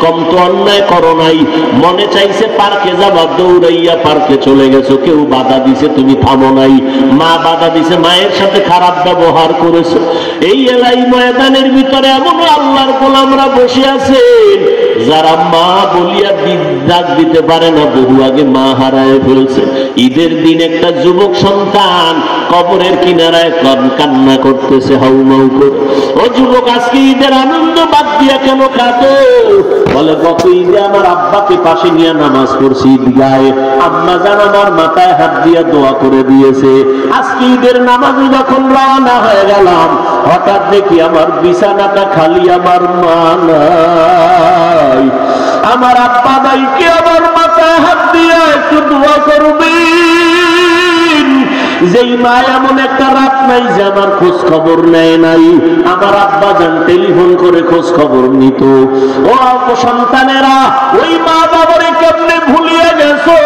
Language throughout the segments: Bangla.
কম তো অন্যায় করো নাই, মনে চাইছে পার্কে যাবা, দৌড়াইয়া পার্কে চলে গেছো, কেউ বাধা দিছে তুমি থামো নাই, মা বাধা দিছে, মায়ের সাথে খারাপ ব্যবহার করেছো। এই এলাই ময়দানের ভিতরে এমন আল্লাহর গোলামরা বসে আছেন যারা মা বলিয়া ডাক দিতে পারে না, বহু আগে মা হারায় ফেলছে। ঈদের দিন একটা যুবক সন্তান কবরের কিনারায় কান্না করতেছে হাউমাউ করে। ও যুবক, আজকে ঈদের আনন্দ বাদ দিয়া কেন কাঁদো? বলে গত ঈদে আমার আব্বাকে পাশে নিয়ে নামাজ পড়ছি ঈদগাহে, আম্মা জান আমার মাথায় হাত দিয়া দোয়া করে দিয়েছে। আজকে ঈদের নামাজে যখন রওনা হয়ে গেলাম, হঠাৎ দেখি আমার বিছানাটা খালি, আমার মা নাই, আমার আব্বা নাই, কে আমার মাথায় হাত দিয়া একটু দোয়া করবেন? যেই মা এমন একটা রাত নাই যে আমার খোঁজ খবর নেয় নাই, আমার আব্বা যান টেলিফোন করে খোঁজ খবর নিত। ও সন্তানেরা, ওই মা বাবারে কেমনে ভুলিয়ে গেছো?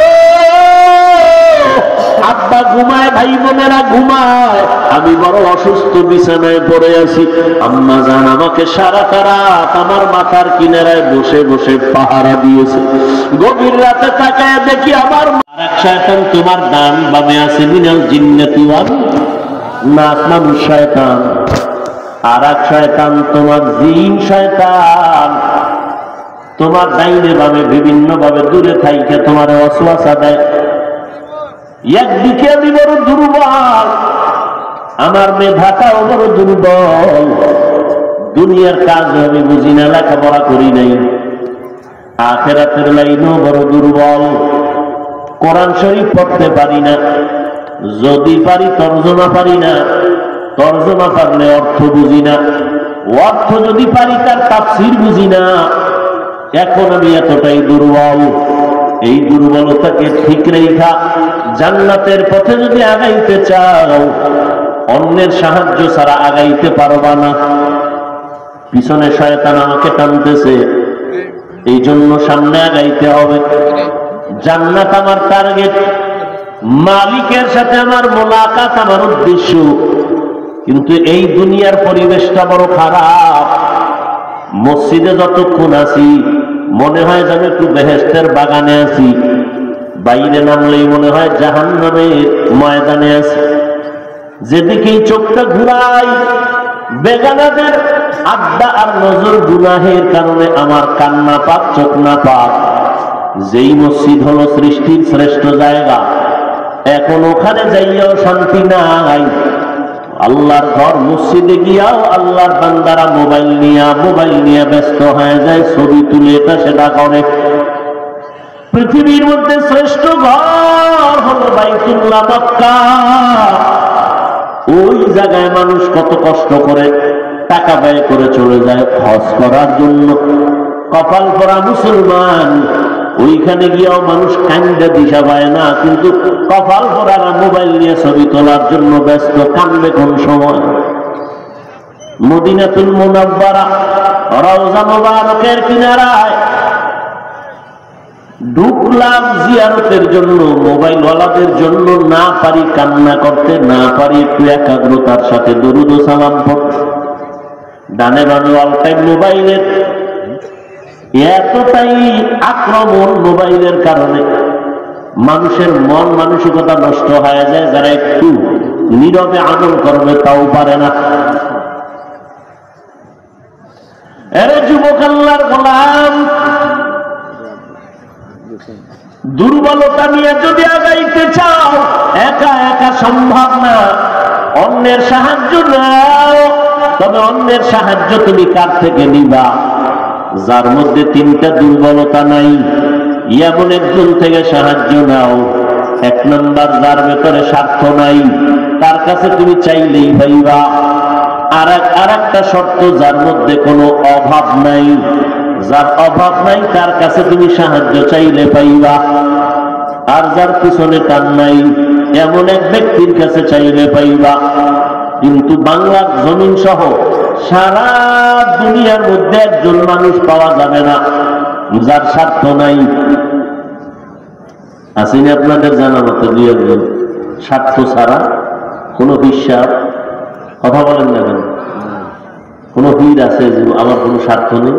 আব্বা ঘুমায়, ভাই বোনেরা ঘুমায়, আমি বড় অসুস্থ বিছানায় পড়ে আছি। আম্মা জান আমাকে সারাটা রাত আমার মাথার কিনারায় বসে বসে পাহারা দিয়েছে। গভীর রাতে তাকায় দেখি আমার আরেক শয়তান তোমার ডান বামে আছে, মিনাল জিন্নাতি ওয়ান নাস, মানুষ শয়তান। আরেক শয়তান তোমার জিন শয়তান, তোমার ডাইনে বামে বিভিন্ন ভাবে দূরে থাইকে তোমার ওয়াসওয়াসা দেয়। একদিকে আমি বড় দুর্বল, আমার মেধাটাও বড় দুর্বল, দুনিয়ার কাজ আমি বুঝি না, লেখাপড়া করি নাই, আখিরাতের লাইনও বড় দুর্বল, কোরআন শরীফ পড়তে পারি না, যদি পারি তর্জমা পারি না, তর্জমা পারলে অর্থ বুঝি না, অর্থ যদি পারি তার তাফসীর বুঝি না। এখন আমি এতটাই দুর্বল। এই দুর্বলতাকে ঠিক রেখা জান্নাতের পথে যদি আগাইতে চাও, অন্যের সাহায্য ছাড়া আগাইতে পারবা না। পিছনে শয়তান আমাকে টানতেছে, এই জন্য সামনে আগাইতে হবে। জান্নাত আমার টার্গেট, মালিকের সাথে আমার মোলাকাত আমার উদ্দেশ্য। কিন্তু এই দুনিয়ার পরিবেশটা বড় খারাপ। মসজিদে যতক্ষণ আছি মনে হয় যেন একটু বেহেশতের বাগানে আছি, বাইরে নামলেই মনে হয় জাহান্নামের ময়দানে আছি। যেদিকেই চোখটা ঘুরাই বেগানাদের আড্ডা আর নজর, গুনাহের কারণে আমার কান না পাক, চোখ না পাক। যেই মসজিদ হলো সৃষ্টির শ্রেষ্ঠ জায়গা, এখন ওখানে যাইয়াও শান্তি নাই। আল্লাহর ঘর মসজিদে গিয়াও আল্লাহর বান্দারা মোবাইল নিয়ে ব্যস্ত হয়ে যায়, ছবি তুলে এটা সেটা করে। পৃথিবীর মধ্যে শ্রেষ্ঠ ঘর হলো বাইতুল্লাহ মক্কা। ওই জায়গায় মানুষ কত কষ্ট করে টাকা ব্যয় করে চলে যায় হজ করার জন্য। কপাল পরা মুসলমান, ওইখানে গিয়েও মানুষ কান্দে দিশা পায় না, কিন্তু কপাল পরারা মোবাইল নিয়ে ছবি তোলার জন্য ব্যস্ত। কান্দে কোন সময়? মদিনাতুল মুনাওয়ারা রওজা মুবারকের কিনারায় ঢুকলাম জিয়ারতের জন্য, মোবাইল ওয়ালাদের জন্য না পারি কান্না করতে, না পারি একটু একাগ্রতার সাথে দরুদ ও সালাম পড়তে। ডানে বামে অল টাইম মোবাইলের এতটাই আক্রমণ, মোবাইলের কারণে মানুষের মন মানসিকতা নষ্ট হয়ে যায়। যারা একটু নীরবে আমল করবে তাও পারে না। এরে যুবক, আল্লাহর গোলাম, দুর্বলতা নিয়ে যদি আগাইতে চাও, একা একা সম্ভব না, অন্যের সাহায্য নাও। তবে অন্যের সাহায্য তুমি কার থেকে নিবা? যার মধ্যে তিনটা দুর্বলতা নাই, এমন একজন থেকে সাহায্য নাও। এক নাম্বার, যার ভেতরে স্বার্থ নাই, তার কাছে তুমি চাইলেই পাইবা। আর একটা শর্ত, যার মধ্যে কোনো অভাব নাই, যার অভাব নাই তার কাছে তুমি সাহায্য চাইলে পাইবা। আর যার পিছনে টান নাই, এমন এক ব্যক্তির কাছে চাইলে পাইবা। কিন্তু বাংলার জমিন সহ সারা দুনিয়ার মধ্যে একজন মানুষ পাওয়া যাবে না যার স্বার্থ নাই। আসেনি আপনাদের জানা মতো দুই একজন স্বার্থ ছাড়া কোনো হিসাব? কথা বলেন না কেন? কোন ভিড় আছে যে আমার কোনো স্বার্থ নেই?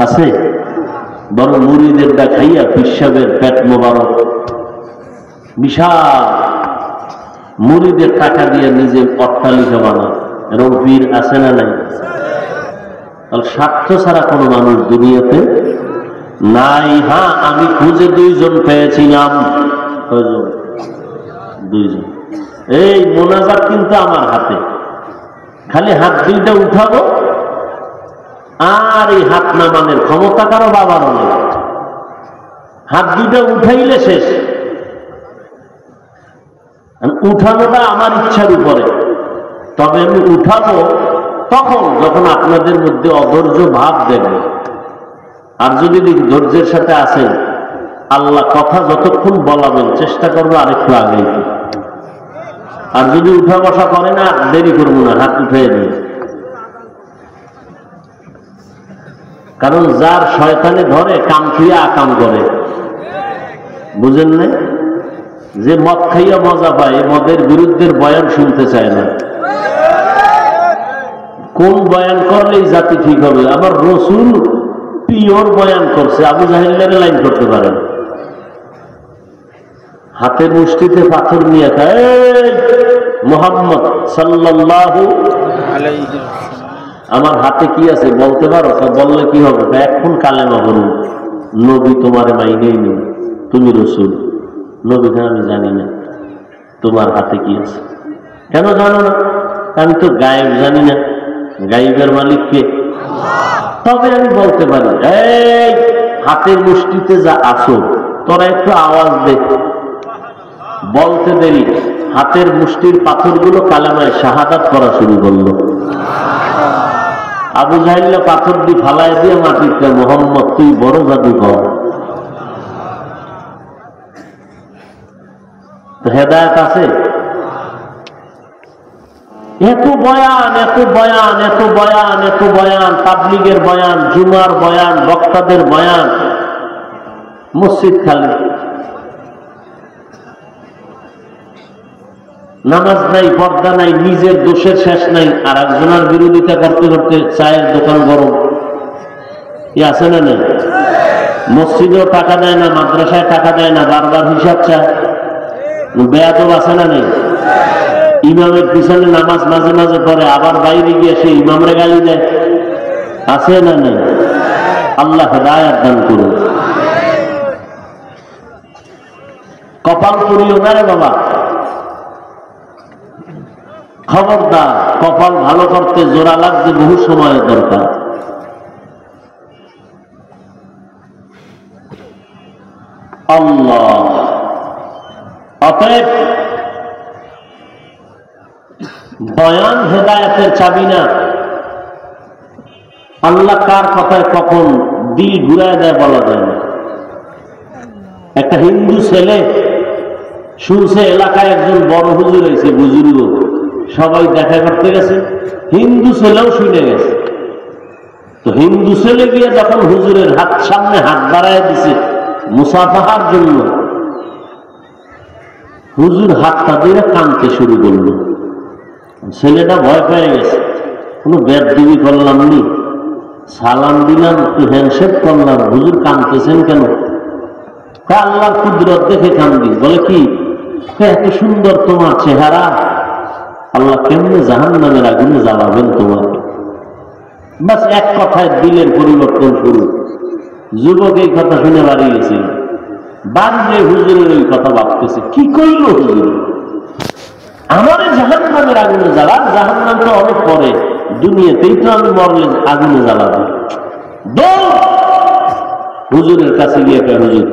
আছে? বড় মুরিদের খাইয়া পিসাবের পেট মোবারক, বিশাল মুরিদের টাকা দিয়ে নিজে অট্টালিকা বানা, এরকম পীর আছে না নাই? স্বার্থ ছাড়া কোন মানুষ দুনিয়াতে নাই। হ্যাঁ, আমি খুঁজে 2 জন পেয়েছিলাম। কয়জন? 2 জন। এই মোনাজাত কিন্তু আমার হাতে, খালি হাত 2টা উঠাবো আর এই হাত নামানোর ক্ষমতা কারো বাবারও নেই। হাত 2টা উঠাইলে শেষ। উঠানোটা আমার ইচ্ছার উপরে, তবে আমি উঠাবো তখন যখন আপনাদের মধ্যে অধৈর্য ভাব দেখবে। আর যদি ধৈর্যের সাথে আসেন, আল্লাহ কথা যতক্ষণ বলাবেন চেষ্টা করবো আরেকটু আগে। আর যদি উঠা বসা করে না, দেরি করবো না, হাত উঠে নিয়ে। কারণ যার শয়তানে ধরে কাম খাইয়া আকাম করে, বুঝেন না? যে মদ খাইয়া মজা পায়, মদের বিরুদ্ধে বয়ান শুনতে চায় না। কোন বয়ান করলে জাতি ঠিক হবে? আমার রসুল পিওর বয়ান করছে, আবু জাহেলের লাইন করতে পারেন। হাতের মুষ্টিতে পাথর নিয়ে খায় মুহাম্মদ সাল্লাল্লাহু আলাইহি, আমার হাতে কি আছে বলতে পারো? বললে কি হবে? এখন কালেমা বলুন, নবী তোমার মাইনেই নেই, তুমি রসুল। নবী আমি জানি না তোমার হাতে কি আছে। কেন জানো না? আমি তো গায়েব জানি না, গায়েবের মালিক কে? তবে আমি বলতে পারি, এই হাতের মুষ্টিতে যা আছো তোরা একটু আওয়াজ দে। বলতে দেরি, হাতের মুষ্টির পাথরগুলো কালেমায় শাহাদাত করা শুরু করলো। আবু জাহেল পাথর দিয়ে ফালাই দিয়ে মাটিতে, মোহাম্মদ তুই বড় জাদুকর। হেদায়েত আছে? এত বয়ান, এত বয়ান, এত বয়ান, এত বয়ান, তাবলীগের বয়ান, জুমার বয়ান, বক্তাদের বয়ান, মসজিদ খালি, নামাজ নাই, পর্দা নাই, নিজের দোষের শেষ নাই, আর একজনের বিরোধিতা করতে করতে চায়ের দোকান গরম। ই আছে না নেই? মসজিদেও টাকা দেয় না, মাদ্রাসায় টাকা দেয় না, বারবার হিসাব চায়। বেয়াদব আছে না নেই? ইমামের পিছনে নামাজ মাঝে মাঝে পড়ে, আবার বাইরে গিয়ে সে ইমামরে গালি দেয়। আছে না নেই? আল্লাহ হেদায়েত দান করুন। কপাল পুড়িও না রে বাবা, খবরদার। কপাল ভালো করতে জোড়া লাগতে বহু সময়ের দরকার। আল্লাহ, অতএব বয়ান হেদায়েতের চাবি না। আল্লাহ কার কথায় কখন দিল ঘুরায় দেয় বলা যায় না। একটা হিন্দু ছেলে শুনছে এলাকায় একজন বড় হুজুর হয়েছে, বুজুর্গ, সবাই দেখা করতে গেছে, হিন্দু ছেলেও শুনে গেছে। তো হিন্দু ছেলে গিয়ে যখন হুজুরের হাত সামনে হাত বাড়ায় দিছে মুসাফাহার জন্য, হুজুর হাতটা দিয়ে কাঁদতে শুরু করলো। ছেলেটা ভয় পেয়ে গেছে, কোনো বেদবি করলাম নি, সালাম দিলাম, একটু হ্যান্ডশেক করলাম, হুজুর কাঁদতেছেন কেন? আল্লাহর কুদরত দেখে কান্দি। বলে কি? এত সুন্দর তোমার চেহারা, আল্লাহ কেমনে জাহান্নামের আগুনে জ্বালাবেন তোমাকে। বাস এক কথায় দিলের পরিবর্তন শুরু। যুবক এই কথা শুনে বাড়ি গেছিল, বাড়িতে হুজুরের ওই কথা ভাবতেছে, কি কইল হুজুর? আমাদের জাহান্নামের আগুনে জ্বালান, জাহান্নাম তো অনেক পরে, দুনিয়াতেই তো আমি মরলে আগুনে জ্বালাবো। হুজুরের কাছে গিয়ে হুজুর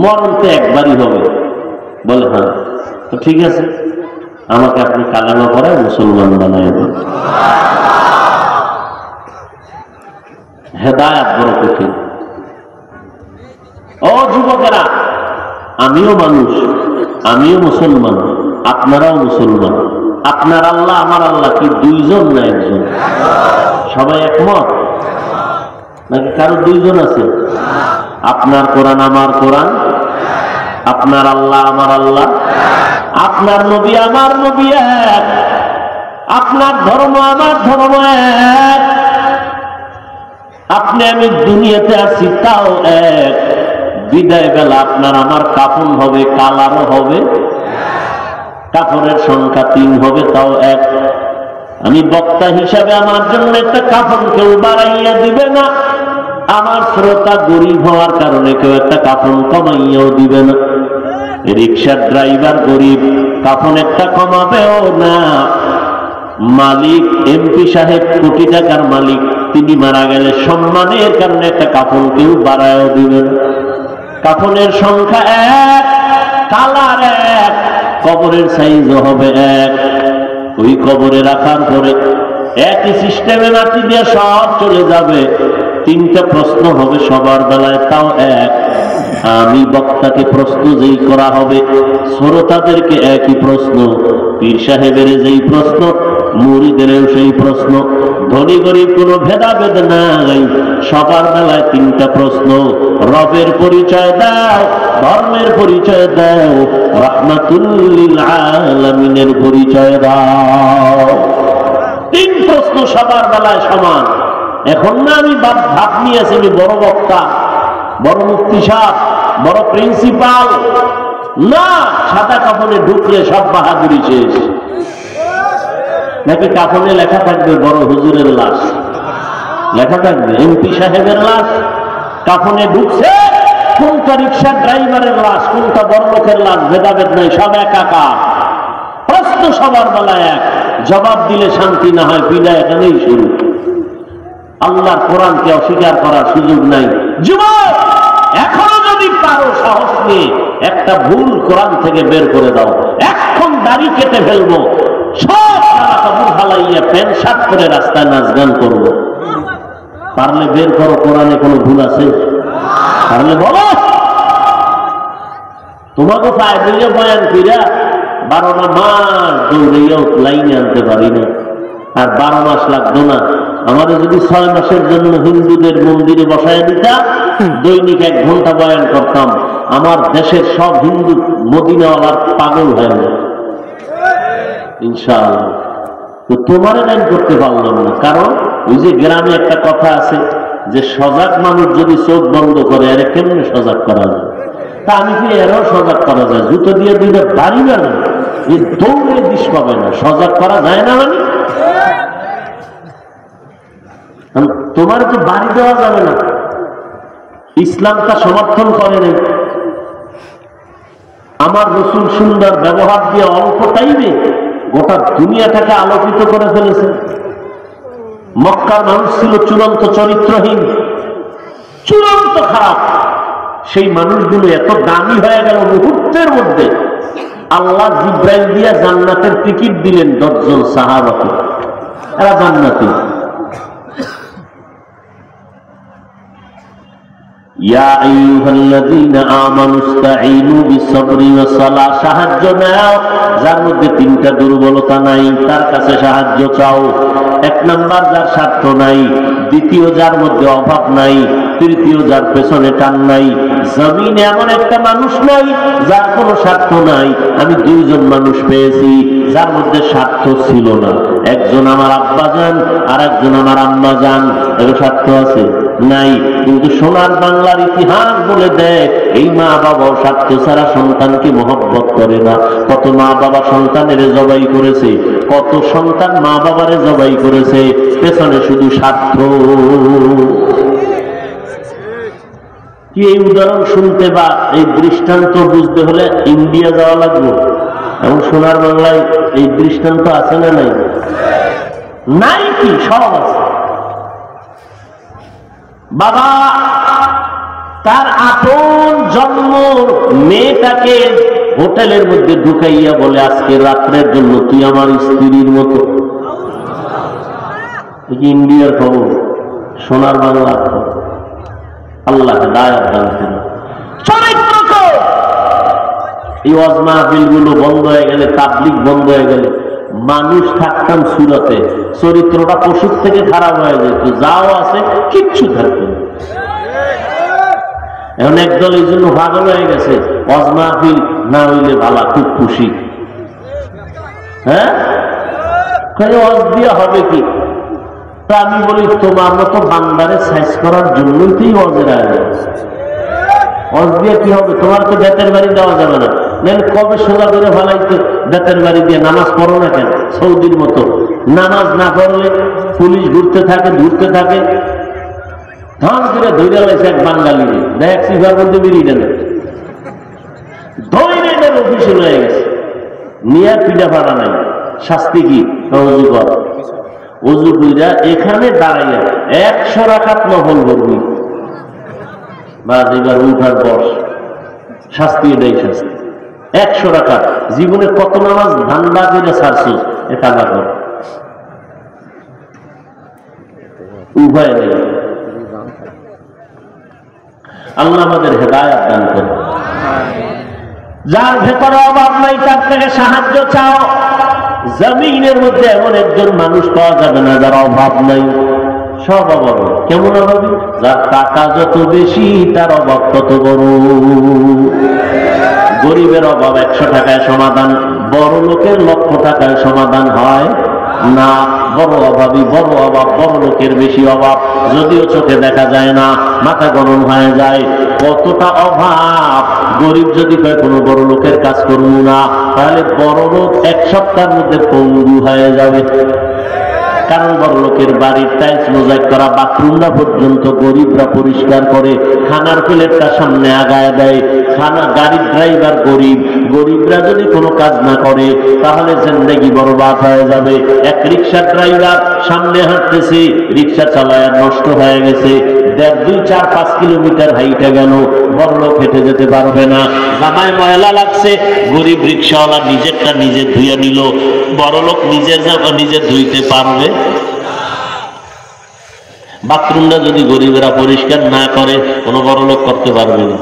মরণ তো একবারই হবে। বলে হ্যাঁ, তো ঠিক আছে, আমাকে আপনি কালেমা পড়ায় মুসলমান বানায় দেন। হেদায়েত বড় কঠিন। ও যুবকেরা, আমিও মানুষ, আমিও মুসলমান, আপনারাও মুসলমান। আপনার আল্লাহ আমার আল্লাহ কি 2 জন না 1 জন? সবাই একমত নাকি কারো 2 জন আছে? আপনার কোরআন আমার কোরআন, আপনার আল্লাহ আমার আল্লাহ, আপনার নবী আমার নবী এক, আপনার ধর্ম আমার ধর্ম এক। আপনি আমি দুনিয়াতে আসছি তাও এক, বিদায় বেলা আপনার আমার কাফন হবে, কালারও হবে, কাফনের সংখ্যা 3 হবে, তাও এক। আমি বক্তা হিসাবে আমার জন্য একটা কাফন কেউ বাড়াইয়া দিবে না, আমার শ্রোতা গরিব হওয়ার কারণে কেউ একটা কাফন কমাইয়াও দিবে না। রিক্সার ড্রাইভার গরিব, কাফন একটা কমাবেও না। মালিক এমপি সাহেব কোটি টাকার মালিক, তিনি মারা গেলে সম্মানের কারণে একটা কাফন কেউ বাড়ায়ও দিবে না। কাফনের সংখ্যা এক, কালার এক, কবরের সাইজও হবে এক। ওই কবরে রাখার পরে একই সিস্টেমে মাটি দিয়ে সব চলে যাবে। 3টা প্রশ্ন হবে সবার বেলায়, তাও এক। আমি বক্তাকে প্রশ্ন যেই করা হবে, শ্রোতাদেরকে একই প্রশ্ন, পীর সাহেবের যেই প্রশ্ন, মুরিদেরও সেই প্রশ্ন। ধনী গরিব কোনো ভেদাভেদ নাই, সবার বেলায় 3টা প্রশ্ন। রবের পরিচয় দাও, ধর্মের পরিচয় দাও, রাহমাতুল লিল আলামিনের পরিচয় দাও। 3 প্রশ্ন সবার বেলায় সমান। এখন না আমি ভাব নিয়েছি আমি বড় বক্তা, বড় মুফতি সাহেব, বড় প্রিন্সিপাল, না। সাদা কাফনে ঢুকলে সব বাহাদুরি শেষ। নাকি কাফনে লেখা থাকবে বড় হুজুরের লাশ, লেখা থাকবে এমপি সাহেবের লাশ। কাফনে ঢুকছে কোনটা রিক্সা ড্রাইভারের লাশ, কোনটা বড় লোকের লাশ, ভেদাভেদ নাই, সব একাকার। প্রশ্ন সবার বেলায় এক, জবাব দিলে শান্তি না হয়, বিদায় এখানেই শুরু। আল্লাহর কোরআনকে অস্বীকার করার সুযোগ নাই। যুবক, এখনো যদি পারো সাহস নিয়ে একটা ভুল কোরআন থেকে বের করে দাও। এখন দাড়ি কেটে ফেলবো, সব কাপড় ফালাইয়া প্যান্ট শার্ট করে রাস্তায় নাচ গান করবো। পারলে বের করো, কোরআনে কোনো ভুল আছে? পারলে বলো। তোমাকে পায়ে দিলে বয়ান ফিরা 12টা মাস দৌড়াইয়াও লাইনে আনতে পারি না। আর 12 মাস লাগতো না। আমাদের যদি 6 মাসের জন্য হিন্দুদের মন্দিরে বসায় দিতা, দৈনিক 1 ঘন্টা বয়ান করতাম, আমার দেশের সব হিন্দু মদিনাওয়ালার পাগল হয়ে যায় ইনশাআল্লাহ। তো তোমারে লাইন করতে পারলাম না, কারণ ওই যে গ্রামে একটা কথা আছে যে সজাগ মানুষ যদি চোখ বন্ধ করে, আরে কেমনে সজাগ করা যায়? তা আমি কি এরও সজাগ করা যায়? জুতো দিয়ে দিলে বাড়ি না, দৌড়ে দিস পাবে না, সজাগ করা যায় না। মানে তোমার তো বাড়ি দেওয়া যাবে না, ইসলামটা সমর্থন করে নাই। আমার রসুল সুন্দর ব্যবহার দিয়ে অল্প টাইমে গোটা দুনিয়াটাকে আলোকিত করে ফেলেছে। মক্কার মানুষ ছিল চূড়ান্ত চরিত্রহীন, চূড়ান্ত খারাপ। সেই মানুষগুলো এত দামি হয়ে গেল মুহূর্তের মধ্যে। আল্লাহ জিব্রাইল দিয়া জান্নাতের টিকিট দিলেন 10 জন সাহাবাকে, এরা জান্নাতি। ইয়া আইয়ুহাল্লাযীনা আমানু ইসতাঈনু বিস-সাবরি ওয়াস-সালাহ, সাহায্য নাও যার মধ্যে 3টা দুর্বলতা নাই, তার কাছে সাহায্য চাও। 1 নাম্বার যার স্বার্থ নাই, দ্বিতীয় যার মধ্যে অভাব নাই, তৃতীয় যার পেছনে টান নাই। জমিনে এমন একটা মানুষ নাই যার কোনো স্বার্থ নাই। আমি 2 জন মানুষ পেয়েছি যার মধ্যে স্বার্থ ছিল না। একজন আমার আব্বা জান, আর একজন আমার আম্মা জান। এর স্বার্থ আছে নাই, কিন্তু সোনার বাংলার ইতিহাস বলে দেয় এই মা বাবা স্বার্থ ছাড়া সন্তানকে মহব্বত করে না। কত মা বাবা সন্তানের জবাই করেছে, কত সন্তান মা বাবারে জবাই করেছে, পেছনে শুধু স্বার্থ। কি এই উদাহরণ শুনতে বা এই দৃষ্টান্ত বুঝতে হলে ইন্ডিয়া যাওয়া লাগবে? এবং সোনার বাংলায় এই দৃষ্টান্ত আছে না নাই? নাই কি? সব আছে। বাবা তার আপন জন্ম মেয়েটাকে হোটেলের মধ্যে ঢুকাইয়া বলে, আজকে রাত্রের জন্য তুই আমার স্ত্রীর মতো। ইন্ডিয়ার খবর, সোনার বাংলার খবর। আল্লাহ দায়াত দান করুন। চরিত্র এই ওয়াজ মাহফিলগুলো বন্ধ হয়ে গেলে, তাবলীগ বন্ধ হয়ে গেলে, মানুষ থাকতাম সুরতে, চরিত্রটা পশুর থেকে খারাপ হয়ে যেত। যাও আছে কিচ্ছু থাকবে না। এখন একদল এই জন্য পাগল হয়ে গেছে, ওয়াজ মাহফিল না হইলে ভালো, খুব খুশি। হ্যাঁ, ওয়াজ দিয়া হবে কি? তো আমি বলি তোমার মতো বান্দারে সাইজ করার জন্যই তুই অজের আয়োজন। অজ দিয়ে কি হবে? তোমার তো বেতের বাড়ি দেওয়া যাবে না, নেন কবে সোজা করে ফেলাইতো বেতের বাড়ি দিয়ে। নামাজ পড়ো না কেন? সৌদির মতো নামাজ না পড়লে পুলিশ ঘুরতে থাকে ধান করে ধৈর্য লাইছে এক বাঙালি দেখ সিফার মধ্যে বেরিয়ে দেন ধৈর্যের অফিসে রয়ে গেছে নিয়ে পিঠা ফাড়া নাই। শাস্তি কি? অজু কর। অজু কইরা এখানে দাঁড়াইয়া 100 রাকাত নফল করবি, বাস এবার উঠার পর শাস্তি এটাই শাস্তি। 100 রাকাত। জীবনে কত নামাজ ধান্দা করে ছাড়ছিস, এটা না কর, উভয় নেই। আল্লাহ আমাদের হেদায়েত দান করুন। যার ভেতরে অভাব নাই তার থেকে সাহায্য চাও। জমিনের মধ্যে এমন একজন মানুষ পাওয়া যাবে না যার অভাব নাই। সব অভাব। কেমন অভাবী? যার টাকা যত বেশি তার অভাব তত বড়। গরিবের অভাব 100 টাকায় সমাধান, বড় লোকের 1,00,000 টাকায় সমাধান হয় না। বড় অভাবী, বড় অভাব, বড় লোকের বেশি অভাব, যদিও চোখে দেখা যায় না, মাথা গরম হয়ে যায়। কতটা অভাব! গরিব যদি কয় কোনো বড় লোকের কাজ করব না, তাহলে বড় লোক 1 সপ্তাহের মধ্যে পঙ্গু হয়ে যাবে। কারণ বড় লোকের বাড়ির টাইলস মোজাইক করা বাথরুমটা পর্যন্ত গরিবরা পরিষ্কার করে, খানার প্লেটটা সামনে আগায় দেয়। গাড়ির ড্রাইভার গরিব, গরিবরা যদি কোনো কাজ না করে তাহলে জিন্দেগি বরবাদ হয়ে যাবে। এক রিক্সার ড্রাইভার সামনে হাঁটতেছে, রিক্সা চালায় নষ্ট হয়ে গেছে, 1.5, 2, 4, 5 কিলোমিটার হাইটে গেল, বড় লোক হেঁটে যেতে পারবে না। জামায় ময়লা লাগছে, গরিব রিক্সাওয়ালা নিজেরটা নিজে ধুয়ে নিল, বড় লোক নিজের জামা নিজে ধুইতে পারবে? বাথরুমটা যদি গরিবেরা পরিষ্কার না করে কোনো বড় লোক করতে পারবে না।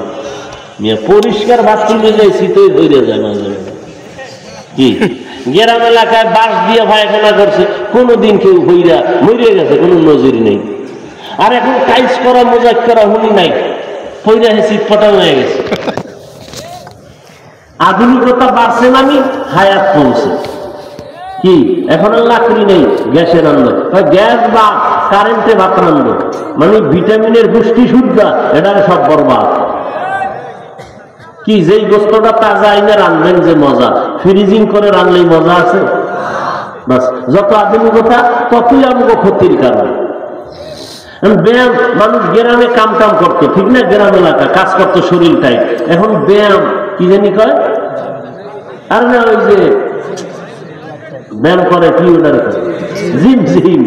পরিষ্কার বাথরুমে যাই শীতই হইরে যায় না কি? গ্রাম এলাকায় বাঁশ দিয়ে পায়খানা করছে, কোনোদিন কেউ হইরা মরে গেছে, কোনো নজির নেই। আর এখন টাইলস করা মোজাইক করা হুনি নাই, হইরা শীত ফটা হয়ে গেছে। আধুনিকতা বাড়ছে মানে হায়াত কমছে। কি এখন লাকড়ি নেই, গ্যাসে রান্না, গ্যাস বা কারেন্টে ভাত রান্না, মানে ভিটামিনের পুষ্টি শুদ্ধ, এটা সব বরবাদ। কি যেই গোস্তটা তাজা আইনে রান্নবেন যে মজা, ফ্রিজিং করে রান্নলেই মজা আছে? বাস, যত আধুনিকতা ততই আমাকে ক্ষতির কারণ। ব্যায়াম, মানুষ গ্রামে কাম টাম করতো, ঠিক না? গ্রাম এলাকা কাজ করতো শরীরটাই। এখন ব্যায়াম কি জানি কয়, আর না ওই যে ব্যায়াম করে কি ওটার জিম জিম,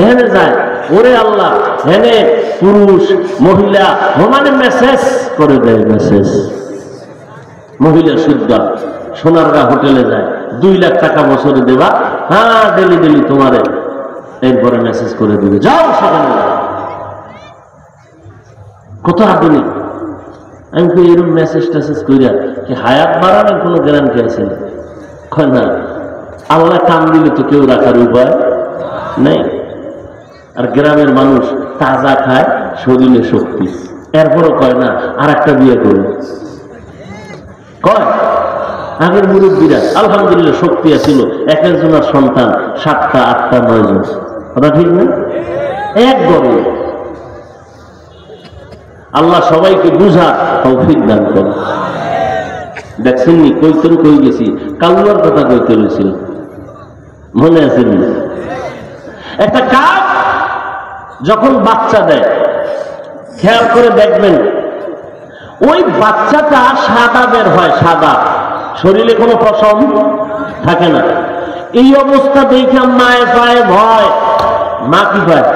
এখানে যায়। ওরে আল্লাহ, এখানে পুরুষ মহিলা মানে মেসেজ করে দেয়, মেসেজ। মহিলা শুদ্ধা সোনারগা হোটেলে যায়, 2 লাখ টাকা বছরে দেবা, হ্যাঁ ডেলি ডেলি তোমারে, এরপরে মেসেজ করে দিবে, যাও সেখানে। কত আধুনিক! আমি তো এরকম মেসেজ টেসেজ করিয়া কি হায়াত বাড়ানোর কোনো গ্যারান্টি আছে না? আল্লাহ কাম দিলে তো কেউ রাখার উপায় নেই। আর গ্রামের মানুষ তাজা খায়, শরীরে শক্তি, এরপরও কয় না আর একটা বিয়ে করবে। কয় আগের মুরব্বীরা আলহামদুলিল্লাহ শক্তি আছিল, এক একজনের সন্তান 7টা 8টা 9 জন, ওটা ঠিক না? এক গড়ে। আল্লাহ সবাইকে বুঝা তৌফিক দান করে। দেখছেন নি কইতেন কই গেছি, কালুয়ার কথা কইতে রয়েছিল, মনে আছে নি? একটা কাক যখন বাচ্চা দেয়, খেয়াল করে দেখবেন ওই বাচ্চাটা সাদা বের হয়, সাদা, শরীরে কোনো পশম থাকে না। এই অবস্থা দেখে মায়ে পায় ভয়, মা কি পায়?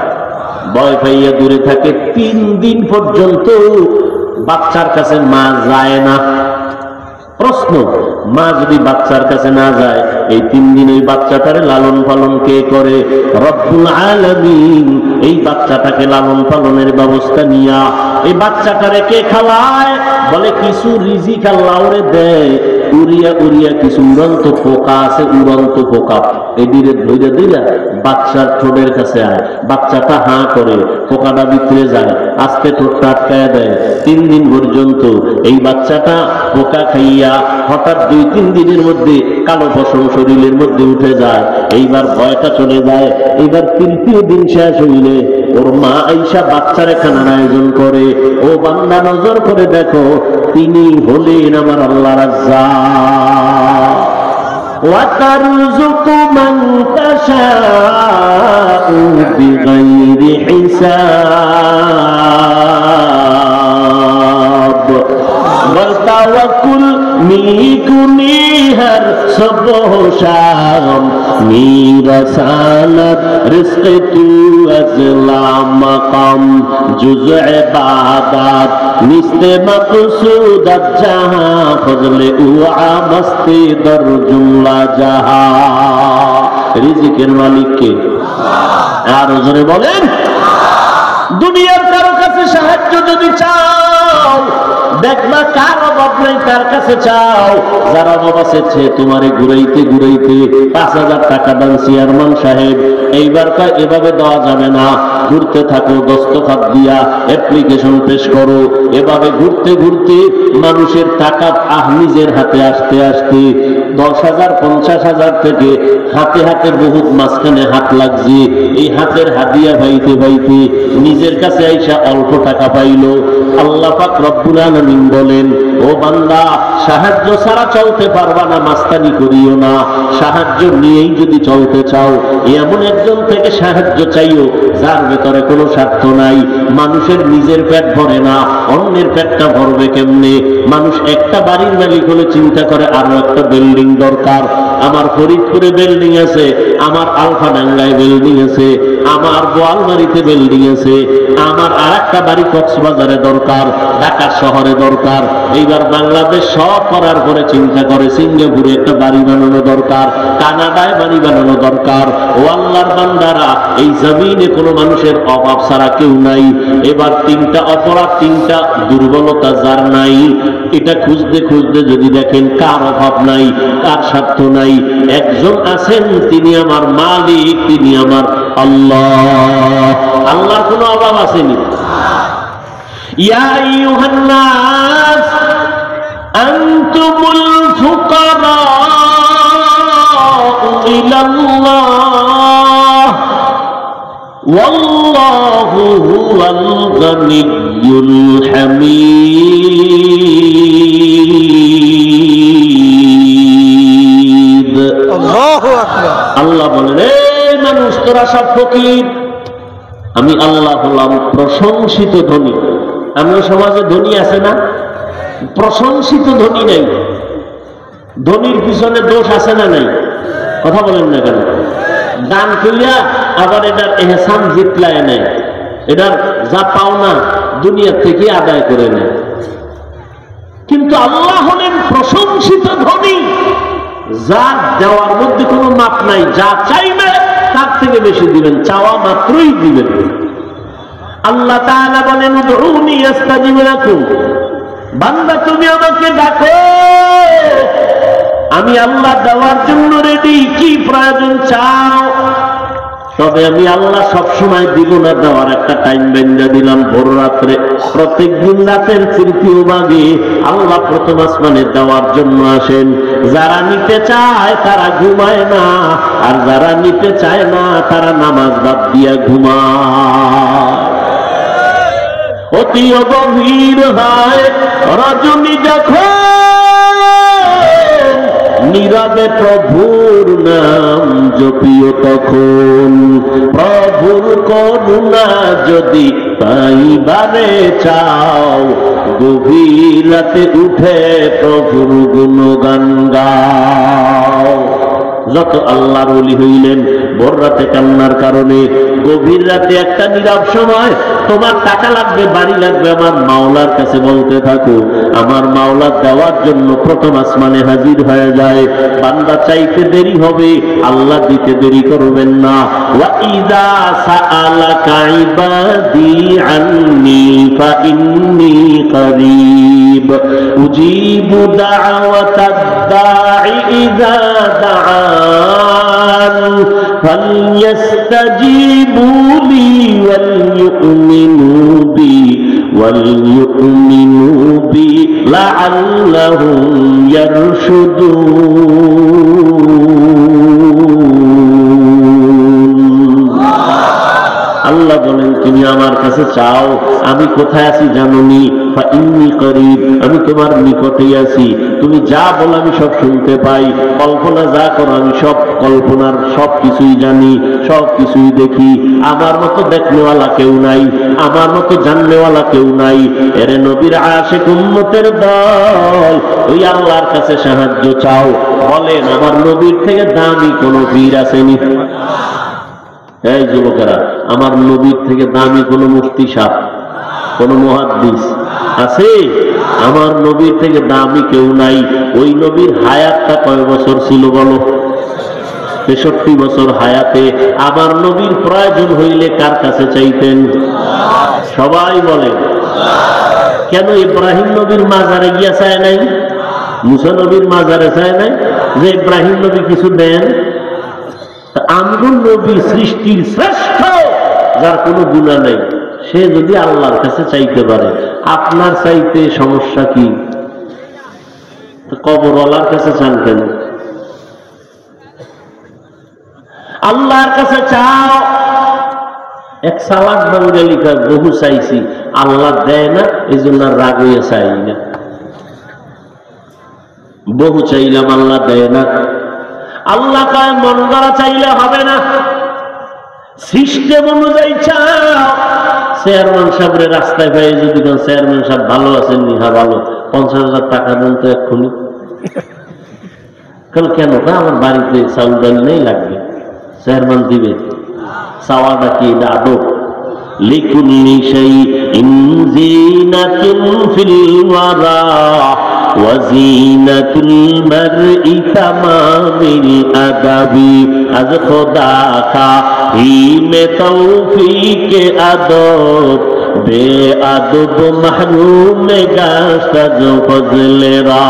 ভয় পাইয়া দূরে থাকে। 3 দিন পর্যন্ত বাচ্চার কাছে মা যায় না। প্রশ্ন, মা যদি বাচ্চার কাছে না যায়, এই 3 দিন ওই বাচ্চাটারে লালন পালন কে করে? রব্বুল আলামিন এই বাচ্চাটাকে লালন পালনের ব্যবস্থা নিয়া এই বাচ্চাটারে কে খাওয়ায়? বলে কিছু রিজিক আল্লাহ ওরে দেয়, উড়িয়া উড়িয়া কিছু উড়ন্ত পোকা আছে, উড়ন্ত পোকা এদিকে ধৈর্য দিলা বাচ্চার ঠোঁটের কাছে আয়, বাচ্চাটা হাঁ করে, পোকাটা ভিতরে যায়, আজকে ঠোঁটটা আটকায় দেয়। 3 দিন পর্যন্ত এই বাচ্চাটা পোকা খাইয়া হঠাৎ 2-3 দিনের মধ্যে কালো পশম শরীরের মধ্যে উঠে যায়। এইবার ভয়টা চলে যায়। এইবার 3 দিন শেষ হইলে ওর মা আইসা বাচ্চার খানার আয়োজন করে। ও বান্দা, নজর করে দেখো, তিনি হলেন আমার আল্লাহ রাজ্জাক। وترزق من تشاء بغير حساب والتوكل میکنی ہر صبح و شام میرساند رزق تو از لامقام جز عبادت نیست مقصودت جہاں فضل او عامستی در جملہ جہاں রিজিকের মালিক কে? আর জোরে বলেন। দুনিয়ার কারো কাছে সাহায্য যদি চাও, দেখবা কার অভাব নাই, তার কাছে চাও। যার অভাব আছে সে তোমারে ঘুরাইতে ঘুরাইতে 5,000 টাকা দান চেয়ারম্যান সাহেব, এইবার এভাবে দেওয়া যাবে না, ঘুরতে থাকো, দস্তখত দিয়া অ্যাপ্লিকেশন পেশ করো। এভাবে ঘুরতে ঘুরতে মানুষের টাকা নিজের হাতে আসতে আসতে 10,000 50,000 থেকে হাতে হাতে বহুত মাঝখানে হাত লাগছে। এই হাতের হাদিয়া পাইতে পাইতে নিজের কাছে আইসা অল্প টাকা পাইল। আল্লাহ পাক রব্বুল আলামিন বলেন, ও বান্দা, সাহায্য ছাড়া চলতে পারবা না, মাস্তানি করিও না। সাহায্য নিয়েই যদি চলতে চাও, এমন একজন থেকে সাহায্য চাইও যার ভেতরে কোনো স্বার্থ নাই। মানুষের নিজের পেট ভরে না, অন্যের পেটটা ভরবে কেমনে? মানুষ একটা বাড়ির মালিক হলে চিন্তা করে আরো একটা বিল্ডিং দরকার। আমার ফরিদপুরে বিল্ডিং আছে, আমার আলফাডাঙ্গায় বিল্ডিং আছে, আমার বোয়ালমারিতে বিল্ডিং আছে, আমার আর একটা বাড়ি কক্সবাজারে দরকার, ঢাকা শহরে দরকার। এইবার বাংলাদেশ সব করার পরে চিন্তা করে সিঙ্গাপুরে একটা বাড়ি বানানো দরকার, কানাডায় বাড়ি বানানো দরকার। ও আল্লাহর বান্দারা, এই জমিনে কোনো মানুষের অভাব ছাড়া কেউ নাই। এবার 3টা অপরাধ, 3টা দুর্বলতা যার নাই, এটা খুঁজতে খুঁজতে যদি দেখেন কার অভাব নাই, কার স্বার্থ নাই, একজন আছেন, তিনি আমার মালিক, তিনি আমার আল্লাহ। আল্লাহর কোনো অভাব আসেনি। ইয়া আইয়ুহান নাস আনতুমুল ফুকারা ইলাল্লাহ ওয়াল্লাহু হুয়াল গানিয়্যুল হামিদ। আল্লাহু আকবার। আল্লাহ বলেন, এই মানুষ, তোরা সব ফকির, আমি আল্লাহ হলাম প্রশংসিত ধনী। আমার সমাজে ধনী আছে না? প্রশংসিত ধনী নাই। ধনীর পিছনে দোষ আছে না নাই? কথা বলেন না কেন? দান করিয়া আবার এটার এহসান জিতলায় নেয়, এটার যা পাওনা দুনিয়া থেকে আদায় করে নেয়। কিন্তু আল্লাহ হলেন প্রশংসিত ধনী, যা দেওয়ার মধ্যে কোনো মাপ নাই। যা চাইবে তার থেকে বেশি দিবেন, চাওয়া মাত্রই দিবেন। আল্লাহ তাআলা বলেন, উদউনি আস্তাজিব লাকুম, বান্দা তুমি আমাকে ডাকো, আমি আল্লাহ দেওয়ার জন্য রেডি। কি প্রয়োজন চাও, তবে আমি আল্লাহ সবসময় দিব না। দেওয়ার একটা টাইম বেঁধে দিলাম, ভোর রাত্রে। প্রত্যেক দিন রাতের 3য় ভাগে আল্লাহ প্রথম আসমানে দেওয়ার জন্য আসেন। যারা নিতে চায় তারা ঘুমায় না, আর যারা নিতে চায় না তারা নামাজ বাদ দিয়া ঘুমায়। অতি গভীর হয় রজনী যখন, নীরবে প্রভুর নাম জপিও তখন। প্রভুর করুণা যদি পাইবারে চাও, গভীর রাতে উঠে প্রভুর গুণগান গাও। যত আল্লাহর ওলি হইলেন ভোর রাতে কান্নার কারণে, গভীর রাতে একটা নীরব সময়, তোমার টাকা লাগবে, বাড়ি লাগবে, আমার মাওলার কাছে বলতে থাকো। আমার মাওলা দেওয়ার জন্য প্রথম আসমানে হাজির হয়ে যায়। বান্দা চাইতে দেরি হবে, আল্লাহ দিতে দেরি করবেন না। ওয়া ইযা সাআলাকা ইবাদি আন্নী ফাইন্নী করিব উজিবু দাওয়াতাদ দাঈ ইযা দাআন فليستجيبوا لي وليؤمنوا بي لعلهم يرشدون। আল্লাহ বলেন তুমি আমার কাছে চাও, আমি কোথায় আছি জানোনি? ফাইন্নী করিব, আমি তোমার নিকটেই আছি। তুমি যা বলো আমি সব শুনতে পাই, কল্পনা যা করো আমি সব কল্পনার সব কিছুই জানি, সব কিছুই দেখি। আমার মতো দেখনেওয়ালা কেউ নাই, আমার মতো জাননেওয়ালা কেউ নাই। এরে নবীর আশিক উম্মতের দল, ওই আল্লাহর কাছে সাহায্য চাও। বলেন আমার নবীর থেকে দামি কোন পীর আসেনি? এই যুবকেরা, আমার নবীর থেকে দামি কোন মুফতি সাহেব, কোন মুহাদ্দিস আছে? আমার নবীর থেকে দামি কেউ নাই। ওই নবীর হায়াতটা কয় বছর ছিল বলো? ৬৩ বছর হায়াতে। আমার নবীর প্রয়োজন হইলে কার কাছে চাইতেন? সবাই বলেন। কেন ইব্রাহিম নবীর মাজারে গিয়া চায় নাই? মুসা নবীর মাজারে চায় নাই যে ইব্রাহিম নবী কিছু দেন? আমরুল নবী সৃষ্টির শ্রেষ্ঠ, যার কোনো গুনাহ নাই, সে যদি আল্লাহর কাছে চাইতে পারে, আপনার চাইতে সমস্যা কি? কবরওয়ালার কাছে চান কেন? আল্লাহর কাছে চাও। এক সালাদ বাঙ্গালিকা বহু চাইছি, আল্লাহ দেয় না, এই জন্য রাগ হয়ে চাই না। বহু চাইলাম, আল্লাহ দেয় না। আল্লাহ কয় মন গড়া চাইলে হবে না, সিস্টেম অনুযায়ী চাও। চেয়ারম্যান সাহেবের রাস্তায় পেয়ে যদি চেয়ারম্যান সাহেব ভালো আছেন, হ্যাঁ ভালো, 50,000 টাকা দেন তো এক্ষুনি। কেন? আমার বাড়িতে চাউল ডাল নেই, লাগবে। চেয়ারম্যান দিবে। চাওয়াটা কি? আদব। লিকুল্লি শাইইন যিনাতুন ফিল ওয়ারা ওয়াজিনাতুল মারই তামামিল আদাবি। আজ খোদা কা হি মে তৌফিকে আদব বে আদব মাহরুম গাশত ফজলেরা।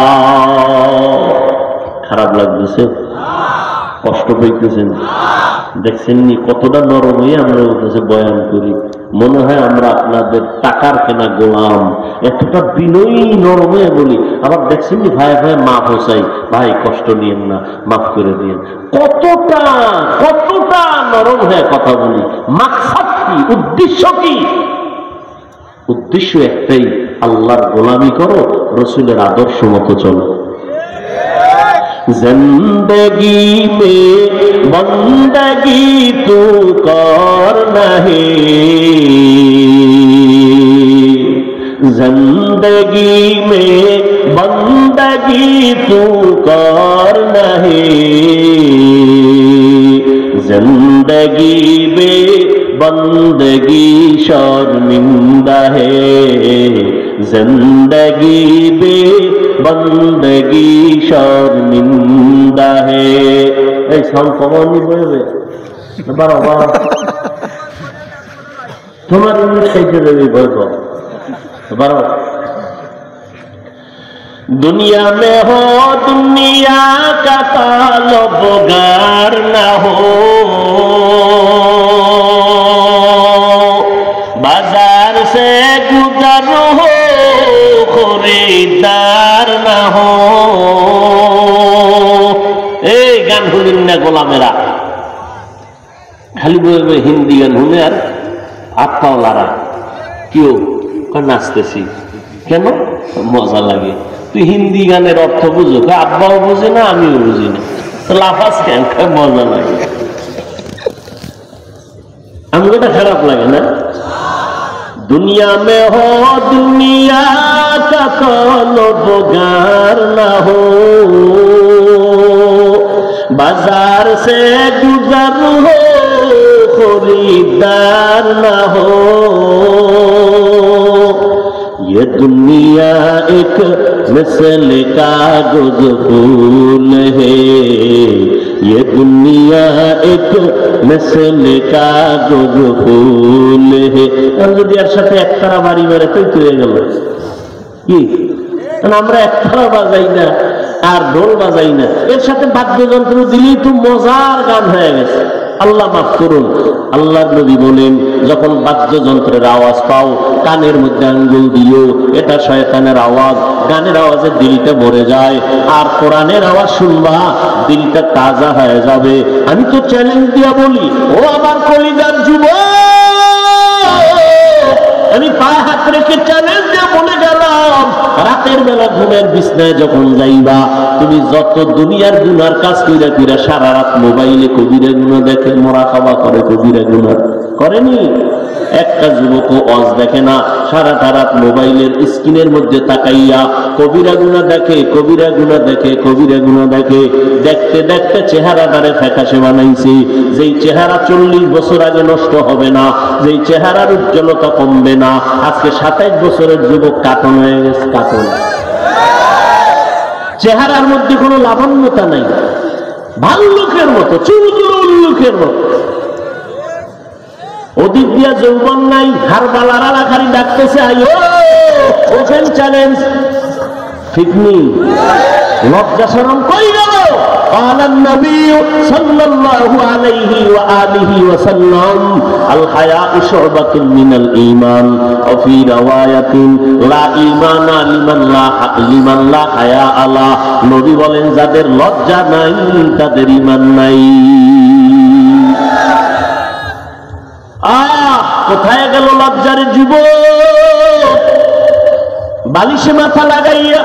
খারাপ লাগতেছে? কষ্ট পাইতেছেন? দেখছেন নি কতটা নরম হয়ে আমরা বয়ান করি? মনে হয় আমরা আপনাদের টাকার কেনা গোলাম, এতটা বিনয়ী নরম হয়ে বলি। আবার দেখছেন নি ভাই ভাই মাফ হোসাই, ভাই কষ্ট নিয়েন না, মাফ করে দিন। কতটা কতটা নরম হয়ে কথা বলি। মাকসাদ কি? উদ্দেশ্য কি? উদ্দেশ্য একটাই, আল্লাহর গোলামি করো, রসুলের আদর্শ মতো চলো। जिंदगी में बंदगी तू करना है, जिंदगी में बंदगी तू करना है, जिंदगी में बंदगी शर्मिंदा है, जिंदगी में बंदगी शर्मिंदा है। এই সাউন্ড কমানি বলবে বারবার তোমার ইংলিশ খাইতে দেবে বলবো বারবার। दुनिया में हो दुनिया का ताल्लुगार ना हो, बाजार से गुजर हो खरीदार ना हो। এই গান শুনেন না গোলামেরা, খালি বলবে হিন্দি গান শুনে আর আত্মাওয়ালারা কেউ নাচতেছি কেন? মজা লাগে। তুই হিন্দি গানের অর্থ বুঝো? আব্বাও বুঝে না, আমিও বুঝি না, তো লাফাস কেন? মজা লাগে। আমাকে খারাপ লাগে না? दुनिया में हो दुनिया का ताल्लुगार ना हो, बाजार से गुजर हो खरीदार ना हो। ये दुनिया एक मिसल कागज फूल है, ये दुनिया एक मिसल कागज फूल है। যদি এর সাথে একতারা বাড়ি বেড়ে তৈরি হয়ে গেল কি? আমরা একতারা বাজাই না আর ঢোল বাজাই না, এর সাথে বাদ্যযন্ত্র দিলেই তো মজার গান হয়ে গেছে। আল্লাহ মাফ করুন। আল্লাহর নবী বলেন, যখন বাদ্যযন্ত্রের আওয়াজ পাও কানের মধ্যে আঙ্গুল দিও, এটা শয়তানের আওয়াজ, গানের আওয়াজে দিলটা মরে যায়। আর কোরআনের আওয়াজ শুনবা, দিলটা তাজা হয়ে যাবে। আমি তো চ্যালেঞ্জ দিয়া বলি, ও আমার কলিজার যুবক, আমি পায়ে হাত রেখে চ্যালেঞ্জ দিয়ে বলে গেলাম, রাতের বেলা ঘুমের বিছনায় যখন যাইবা, তুমি যত দুনিয়ার গুনার কাজ কইরা কইরা সারা রাত মোবাইলে কবিরা গুনাহ দেখে, মোরাকাবা করে, কবিরা গুনাহ করেনি? একটা যুবকও ওয়াজ দেখে না, সারাটা রাত মোবাইলের স্ক্রিনের মধ্যে তাকাইয়া কবিরা গুনাহ দেখে, কবিরা গুনাহ দেখে, কবিরা গুনাহ দেখে। দেখতে দেখতে চেহারাটারে ফ্যাকাশে বানাইছে। যেই চেহারা 40 বছর আগে নষ্ট হবে না, যেই চেহারার উজ্জ্বলতা কমবে না, আজকে 27 বছরের যুবক কাটন হয়ে গেছে। কাটন চেহারার মধ্যে কোনো লাবণ্যতা নাই, ভাল্লুকের মতো, চুলগুলো উল্লুকের মতো। ওদিক দিয়া যৌবন নাই, হারবালারা রাখারি ডাকতেছে, আইও ওপেন চ্যালেঞ্জ। ঠিক নেই, লজ্জা শরম কই গেল? قال النبي صلى الله عليه وآله وسلم الحياء شعبة من الإيمان وفي رواية لا إيمان لمن لا حياء له। নবী বলেন, যাদের লজ্জা নাই তাদের ঈমান নাই। কোথায় গেল লজ্জার যুবক? বালিশে মাথা লাগাইয়া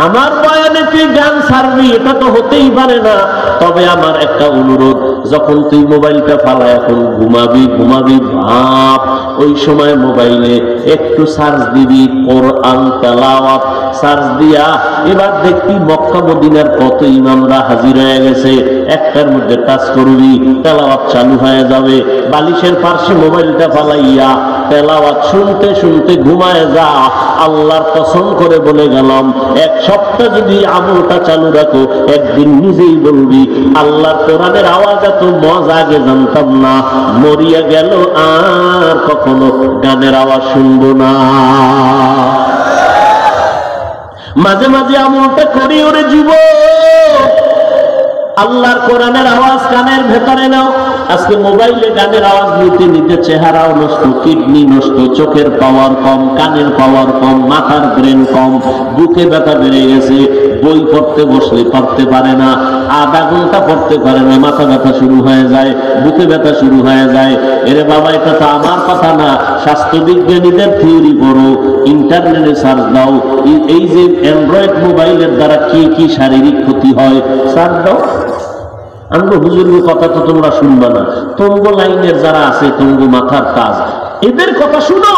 আমার বয়ানে তুই গান ছাড়বি, এটা তো হতেই পারে না। তবে আমার একটা অনুরোধ, যখন তুই মোবাইলটা ফালা এখন ঘুমাবি ভাব, ওই সময় মোবাইলে একটু সার্চ দিবি কোরআন তেলাওয়াত, সার্চ দিয়া এবার দেখবি মক্কা মদিনার কত ইমামরা হাজির হয়ে গেছে। একটার মধ্যে টাচ করবি, তেলাওয়াত চালু হয়ে যাবে। বালিশের পাশে মোবাইলটা ফালাইয়া তেলাওয়াত শুনতে শুনতে ঘুমায় যা। আল্লাহর কসম করে বলে গেলাম, এক সপ্তাহ যদি আমলটা চালু রাখো, একদিন নিজেই বলবি, আল্লাহর কোরআনের আওয়াজ এত মজা আগে জানতাম না, মরিয়া গেল আর কখনো গানের আওয়াজ শুনবো না। মাঝে মাঝে আমলটা করি ওরে যুবক, আল্লাহর কোরআনের আওয়াজ কানের ভেতরে নাও। আজকে মোবাইলে গানের আওয়াজ নিতে নিতে চেহারাও নষ্ট, কিডনি নষ্ট, চোখের পাওয়ার কম, কানের পাওয়ার কম, মাথার ব্রেন কম, বুকে ব্যথা বেড়ে গেছে। বই পড়তে বসলে পড়তে পারে না, আধা ঘন্টা পড়তে পারে না, মাথা ব্যথা শুরু হয়ে যায়, বুকে ব্যথা শুরু হয়ে যায়। এরে বাবা, এটা তো আমার কথা না, স্বাস্থ্যবিজ্ঞানীদের থিওরি পড়ো, ইন্টারনেটে সার্চ দাও। এই যে অ্যান্ড্রয়েড মোবাইলের দ্বারা কি কি শারীরিক ক্ষতি হয় সার্চ দাও। আমরা হুজুরের কথা তো তোমরা শুনবা না, তঙ্গো লাইনের যারা আছে, তঙ্গো মাথার কাজ, এদের কথা শুনো।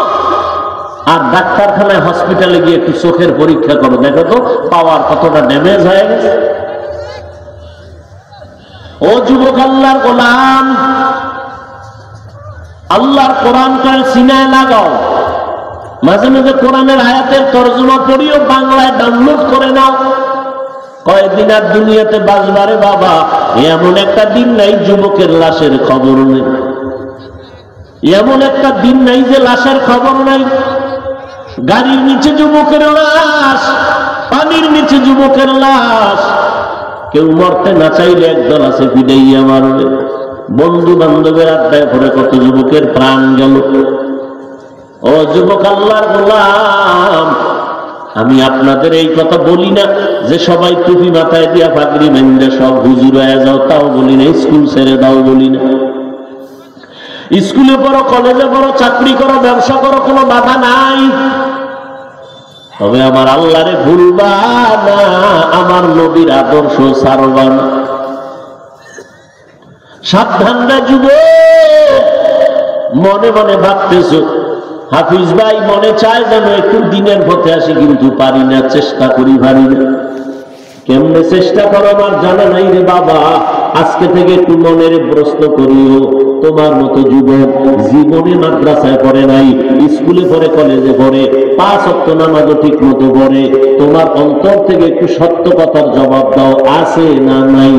আর ডাক্তারখানায় হসপিটালে গিয়ে একটু চোখের পরীক্ষা করো, দেখো তো পাওয়ার কতটা ড্যামেজ হয়ে গেছে। ও যুবক, আল্লাহর গোলাম, আল্লাহর কোরআনটার সিনায় লাগাও। মাঝে মাঝে কোরআনের আয়াতের তরজমা পড়িও, বাংলায় ডাউনলোড করে নাও। কয়েকদিন আর দুনিয়াতে বাঁচবারে বাবা, এমন একটা দিন নাই যুবকের লাশের খবর নেই, এমন একটা দিন নাই যে লাশের খবর নাই। গাড়ির নিচে যুবকের লাশ, পানির নিচে যুবকের লাশ। কেউ মরতে না চাইলে একদল আছে পিটাইয়া মারবে। বন্ধু বান্ধবের আড্ডায় পড়ে কত যুবকের প্রাণ গেল। ও যুবক, আল্লাহর গোলাম, আমি আপনাদের এই কথা বলি না যে সবাই টুপি মাথায় দিয়া পাগড়ি বেঁধে সব হুজুর হয়ে যাও, তাও বলি না। স্কুল ছেড়ে দাও বলি না। স্কুলে পড়ো, কলেজে পড়ো, চাকরি করো, ব্যবসা করো, কোনো বাধা নাই। তবে আমার আল্লাহরে ভুলবা না, আমার নবীর আদর্শ ছাড়বা না। সাবধান রে যুবক, মনে মনে ভাবতেছো হাফিজ ভাই মনে চায় যেন একটু দিনের পথে আসি, কিন্তু পারি না, চেষ্টা করি পারি না। কেমনে চেষ্টা করো আমার জানা নাই রে বাবা। আজকে থেকে একটু মনের প্রশ্ন করিও, তোমার মতো যুবক জীবনে মাদ্রাসায় পড়ে নাই, স্কুলে পড়ে, কলেজে পড়ে, 5 ওয়াক্ত নামাজও ঠিক মতো পড়ে, তোমার অন্তর থেকে একটু সত্য কথার জবাব দাও, আছে না নাই?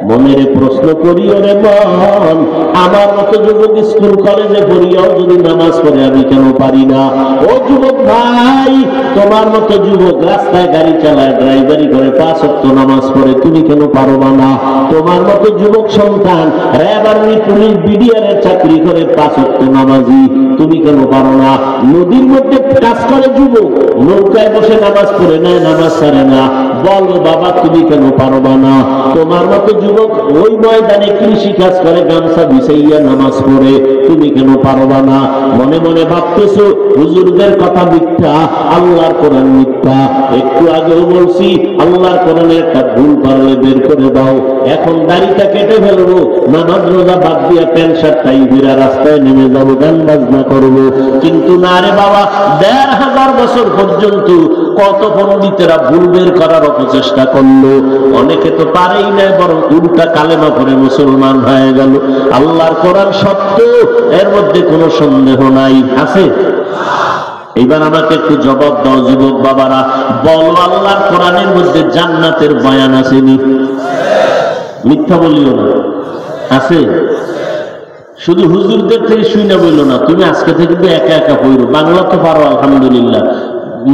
মনের প্রশ্ন করিও রে মন, আমার মতো যুবক স্কুল কলেজে পড়িয়াও যদি নামাজ পড়ে আমি কেন পারি না? ও যুবক ভাই, তোমার মতো যুবক রাস্তায় গাড়ি চালায়, ড্রাইভারি করে 5 ওয়াক্ত নামাজ পড়ে, তুমি কেন পারবা না? তোমার মতো যুবক সন্তান র্যাব আর্মি পুলিশ বিডিআর এর চাকরি করে 5 ওয়াক্ত নামাজি, তুমি কেন পারো না? নদীর মধ্যে কাজ করে যুবক, নৌকায় বসে নামাজ পড়ে না, নামাজ ছাড়ে না, বলো বাবা তুমি কেন পারবা না? তোমার মতো যুবক ওই ময়দানে কৃষি কাজ করে, গামছা বিছাইয়া নামাজ পড়ে, তুমি কেন পারবা না? মনে মনে ভাবতেছো হুজুরদের কথা মিথ্যা, আল্লাহর কোরআন মিথ্যা। একটু আগেও বলছি আল্লাহর কোরআনের একটা ভুল পারলে বের করে দাও। এখন দাড়িটা কেটে ফেলবো, নামাজ রোজা বাদ দিয়া প্যান্ট শার্ট টাই বিরা রাস্তায় নেমে যাবো, গান বাজনা করবো। কিন্তু না রে বাবা, 1500 বছর পর্যন্ত কত পণ্ডিতেরা ভুল বের করার অপচেষ্টা করলো, অনেকে তো পারেই না, বরং উল্টা কালেমা পড়ে মুসলমান হয়ে গেল। আল্লাহর কোরআন সত্য, এর মধ্যে কোনো সন্দেহ নাই। আছে? এবার আমাকে একটু জবাব দাও যুবক বাবারা, বলো আল্লাহর কোরআনের মধ্যে জান্নাতের বয়ান আসেনি? মিথ্যা বলিও না, আছে? শুধু হুজুরদের থেকে শুনে বললো না, তুমি আজকে থেকে কিন্তু একা একা পড়ো। বাংলা তো পারো আলহামদুলিল্লাহ,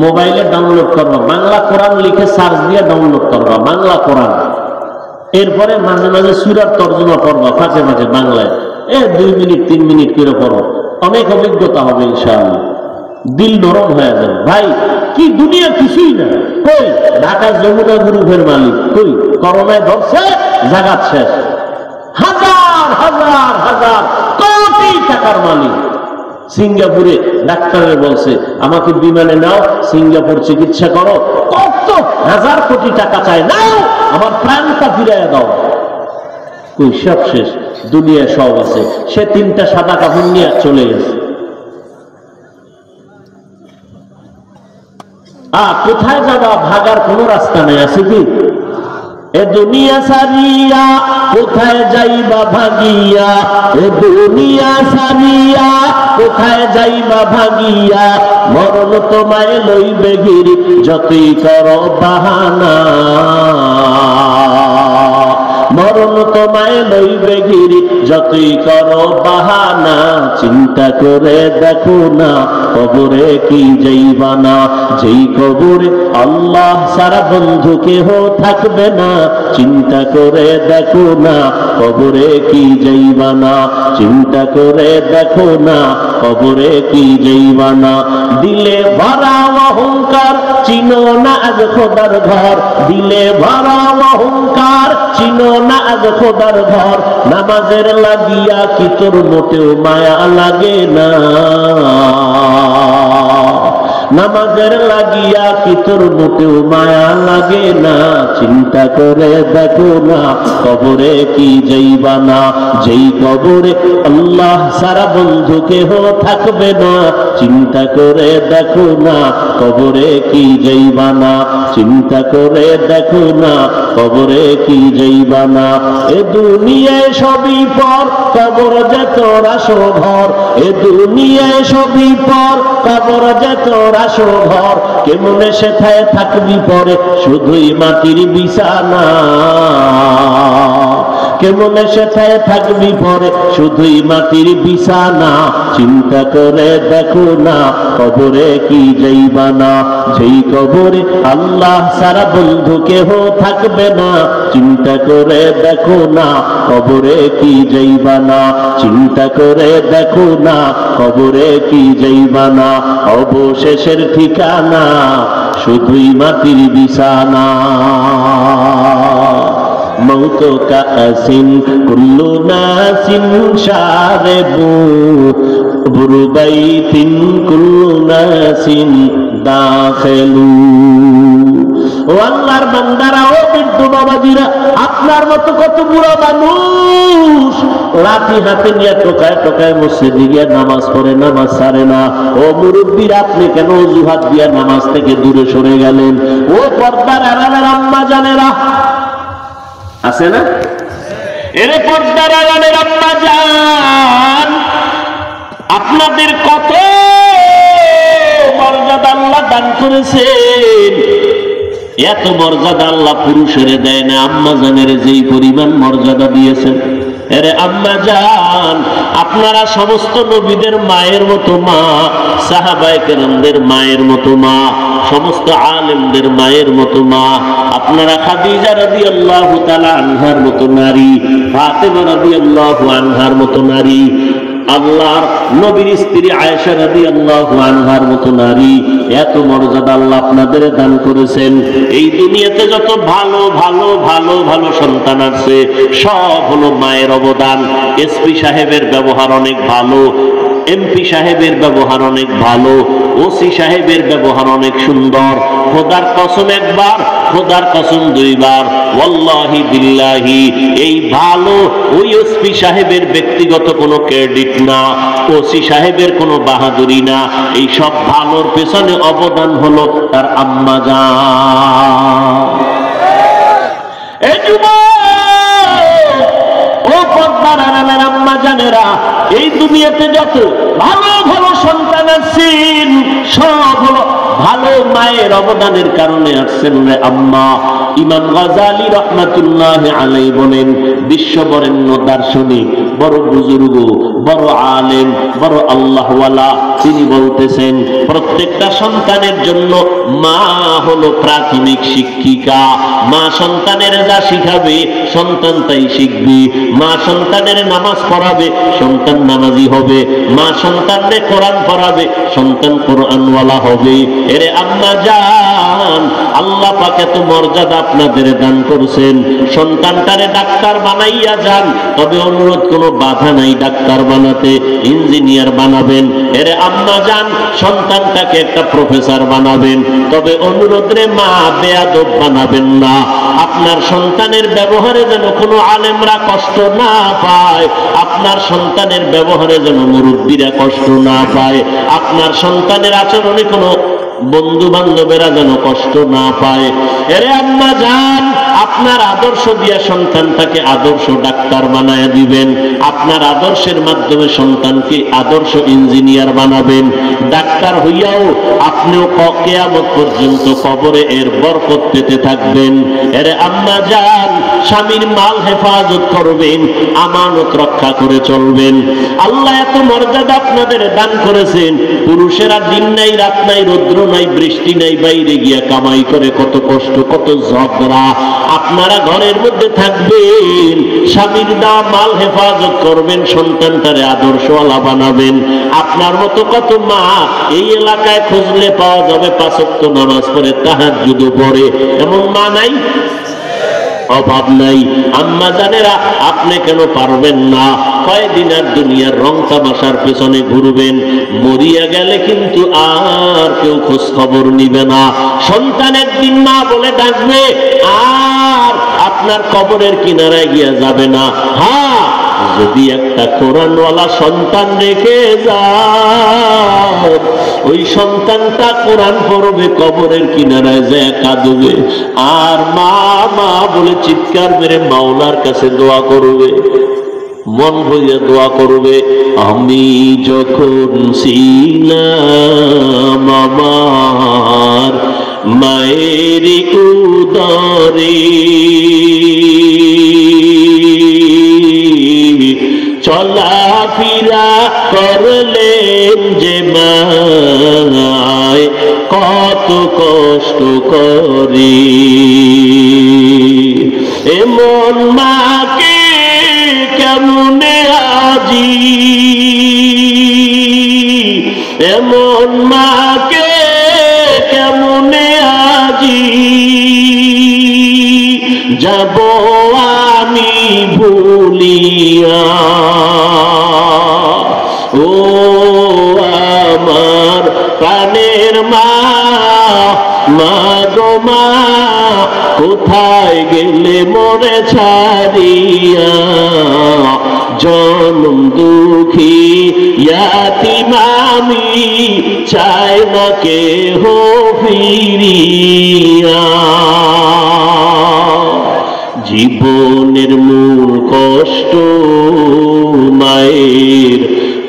মোবাইলে ডাউনলোড করবা, বাংলা কোরআন লিখে সার্চ দিয়ে ডাউনলোড করবা বাংলা কোরআন। এরপরে মাঝে মাঝে সূরার তর্জমা করবা মাঝে মাঝে বাংলায়, 2 মিনিট 3 মিনিট করে পড়ো, অনেক অভিজ্ঞতা হবে ইনশাআল্লাহ, দিল নরম হয়ে যাবে। ভাই কি দুনিয়া কিছুই না, কই ঢাকা যমুনা গ্রুপের মালিক, কই করোনায় ধরছে জাগাত শেষ, হাজার হাজার হাজার কোটি টাকার মালিক। সিঙ্গাপুরে ডাক্তারের বলছে আমাকে বিমানে নাও, সিঙ্গাপুর চিকিৎসা করো, কত হাজার কোটি টাকা চাই, নাও আমার প্রাণটা ফিরাইয়া দাও। কই সব শেষ, দুনিয়া সব আছে, সে 3টা সাদা কাপড় নিয়ে চলে গেছে। কোথায় যাবা, ভাগার কোনো রাস্তা নেই, আছে কি? এ দুনিয়া সারিয়া কোথায় যাইবা ভাগিয়া, এ দুনিয়া সারিয়া কোথায় যাইবা ভাগিয়া, মরণ তোমায় লইবে ঘিরি যতই করো বাহানা, মরণ তোমায় লইবে ঘিরি যতই করো বাহানা। চিন্তা করে দেখো না কবরে কি যাইবা না, যেই কবরে আল্লাহ সারা বন্ধু কেহ থাকবে না। চিন্তা করে দেখো না কবরে কি যাইবা না, চিন্তা করে দেখো না কবরে কি যাইবা না। দিলে ভরা অহংকার চিনো না আজ খোদার ঘর, দিলে ভরা অহংকার চিনো না আজ খোদার ঘর। নামাজের লাগিয়া কি তোর মোটেও মায়া লাগে না, নামাজের লাগিয়া কি তোর মোটেও মায়া লাগে না। চিন্তা করে দেখো না কবরে কি যাইবা না, যেই কবরে আল্লাহ সারা বন্ধু কেহ থাকবে না। চিন্তা করে দেখো না কবরে কি যাইবা না, চিন্তা করে দেখো না কবরে কি যাইবা না। এ দুনিয়ায় সবই পর, কবর যে তোর আসল ঘর, এ দুনিয়ায় সবই পর, কবর যে তোর আসল ঘর। কেমনে সেথায় থাকবি পরে শুধুই মাটির বিছানা, কেমনে সেথায় থাকবি পরে শুধুই মাটির বিছানা। চিন্তা করে দেখো না কবরে কি যাইবা না, যেই কবরে আল্লাহ সারা বন্ধু কেহ থাকবে না। চিন্তা করে দেখো না কবরে কি যাইবা না, চিন্তা করে দেখো না কবরে কি যাইবা না। অবশেষের ঠিকানা শুধুই মাটির বিছানা। মৌত কা আসিন কুল্লু নাসিন শারিবু, বুরুবাইতিন কুল্লু নাসিন দাখিলু। ও আল্লাহর বান্দারা, ও বৃদ্ধ বাবাজিরা, আপনার মতো কত বুড়া মানুষ লাঠি হাতে নিয়ে টোকায় টোকায় মসজিদে গিয়ে নামাজ পড়ে, নামাজ ছাড়ে না। ও মুরব্বীরা, আপনি কেন অজুহাত দিয়ে নামাজ থেকে দূরে সরে গেলেন? ও পর্দার আড়ালের আম্মা জানেরা, আছে না? এর পর্দার আড়ালের আম্মা জান, আপনাদের কত মর্যাদা আল্লাহ দান করেছেন। এত মর্যাদা আল্লাহ পুরুষের দেয় না, আম্মা জানের যেই পরিমাণ মর্যাদা দিয়েছেন। আরে আম্মা জান, আপনারা সমস্ত নবীদের মায়ের মতো মা, সাহাবায়ে কেরামদের মায়ের মতো মা, সমস্ত আলেমদের মায়ের মতো মা। আপনারা খাদিজা রাদিয়াল্লাহু তাআলা আনহার মতো নারী, ফাতেমা রাদিয়াল্লাহু আনহার মতো নারী, আল্লাহর নবীর স্ত্রী আয়েশা রাদিয়াল্লাহু আনহার মতো নারী। এত মর্যাদা আল্লাহ আপনাদের দান করেছেন। এই দুনিয়াতে যত ভালো ভালো ভালো ভালো সন্তান আছে, সব হলো মায়ের অবদান। এসপি সাহেবের ব্যবহার অনেক ভালো, এমপি সাহেবের ব্যবহার অনেক ভালো, ওসি সাহেবের ব্যবহার অনেক সুন্দর। খোদার কসম একবার, খোদার কসম দুইবার, ওয়াল্লাহি বিল্লাহি, এই ভালো ওই এসপি সাহেবের ব্যক্তিগত কোনো ক্রেডিট না, ওসি সাহেবের কোনো বাহাদুরি না। এই সব ভালোর পেছনে অবদান হলো তার আম্মা জান। এই ও পর্দার আড়ালের আম্মা জানেরা, এই দুনিয়াতে যত ভালো ভালো সন্তান আছেন, সব হলো ভালো মায়ের অবদানের কারণে আসছেন রে আম্মা। ইমাম গাযালি রাহমাতুল্লাহি আলাইহি বলেন, বিশ্ববরেণ্য দার্শনিক, বড় বুজুর্গ, বড় আলেম, বড় আল্লাহওয়ালা, তিনি বলতেছেন প্রত্যেকটা সন্তানের জন্য মা হলো প্রাথমিক শিক্ষিকা। মা সন্তানের যা শিখাবে সন্তান তাই শিখবে। মা সন্তানের নামাজ পড়াবে, সন্তান নামাজি হবে। মা সন্তানকে কোরআন পড়াবে, সন্তান কোরআনওয়ালা হবে। এরে আম্মা জান, আল্লাহ পাক এত মর্যাদা আপনাদের দান করছেন। সন্তানটারে ডাক্তার বানাইয়া যান, তবে অনুরোধ কোনো বাধা নাই ডাক্তার বানাতে, ইঞ্জিনিয়ার বানাবেন। এরে আম্মা জান, সন্তানটাকে একটা প্রফেসর বানাবেন, তবে অনুরোধ রে মা, বেয়াদব বানাবেন না। আপনার সন্তানের ব্যবহারে যেন কোনো আলেমরা কষ্ট না পায়, আপনার সন্তানের ব্যবহারে যেন মুরব্বীরা কষ্ট না পায়, আপনার সন্তানের আচরণে কোনো বন্ধু বান্ধবেরা যেন কষ্ট না পায়। এরে আম্মা জান, আপনার আদর্শ দিয়া সন্তানটাকে আদর্শ ডাক্তার বানায় দিবেন। আপনার আদর্শের মাধ্যমে সন্তানকে আদর্শ ইঞ্জিনিয়ার বানাবেন। ডাক্তার হইয়াও আপনিও কিয়ামত পর্যন্ত কবরে এর বরকত পেতে থাকবেন। এরে আম্মা জান, স্বামীর মাল হেফাজত করবেন, আমানত রক্ষা করে চলবেন। আল্লাহ এত মর্যাদা আপনাদের দান করেছেন। পুরুষেরা দিন নাই রাত নাই, রৌদ্র নাই বৃষ্টি নাই, বাইরে গিয়া কামাই করে কত কষ্ট, কত ঝগড়া। আপনারা ঘরের মধ্যে থাকবেন, স্বামীর দেওয়া মাল হেফাজত করবেন, সন্তানটারে আদর্শওয়ালা বানাবেন। আপনার মতো কত মা এই এলাকায় খুঁজলে পাওয়া যাবে, 5 ওয়াক্ত নামাজ পড়ে, তাহাজ্জুদ পড়ে, এমন মা নাই? অভাব নাই। আম্মা জানেরা, আপনি কেন পারবেন না? কয়দিন আর দুনিয়ার রং তামাশার পেছনে ঘুরবেন, মরিয়া গেলে কিন্তু আর কেউ খোঁজ খবর নিবে না। সন্তান একদিন মা বলে ডাকবে, আর আপনার কবরের কিনারায় গিয়া যাবে না। হ্যাঁ, যদি একটা কোরআনওয়ালা সন্তান রেখে যায়, ওই সন্তানটা কোরআন পড়বে, কবরের কিনারায় যায় কাঁদবে, আর মা মা বলে চিৎকার মেরে মাওলার কাছে দোয়া করবে, মন ভরিয়া দোয়া করবে। আমি যখন ছিলাম আমার মায়ের উদরে, চলাফেরা করলেন যে মায়, কত কষ্ট করে। এমন মাকে কেমনে আজি, এমন মাকে কেমনে আজি যাব আমি ভুলিয়া। ও আমার প্রাণের মা, মা গো মা, কোথায় গেলে মোরে ছাড়িয়া? জনম দুঃখী ইয়াতীম আমি, চাই না কেহ ফিরিয়া। জীবনের মূল কষ্ট মায়ের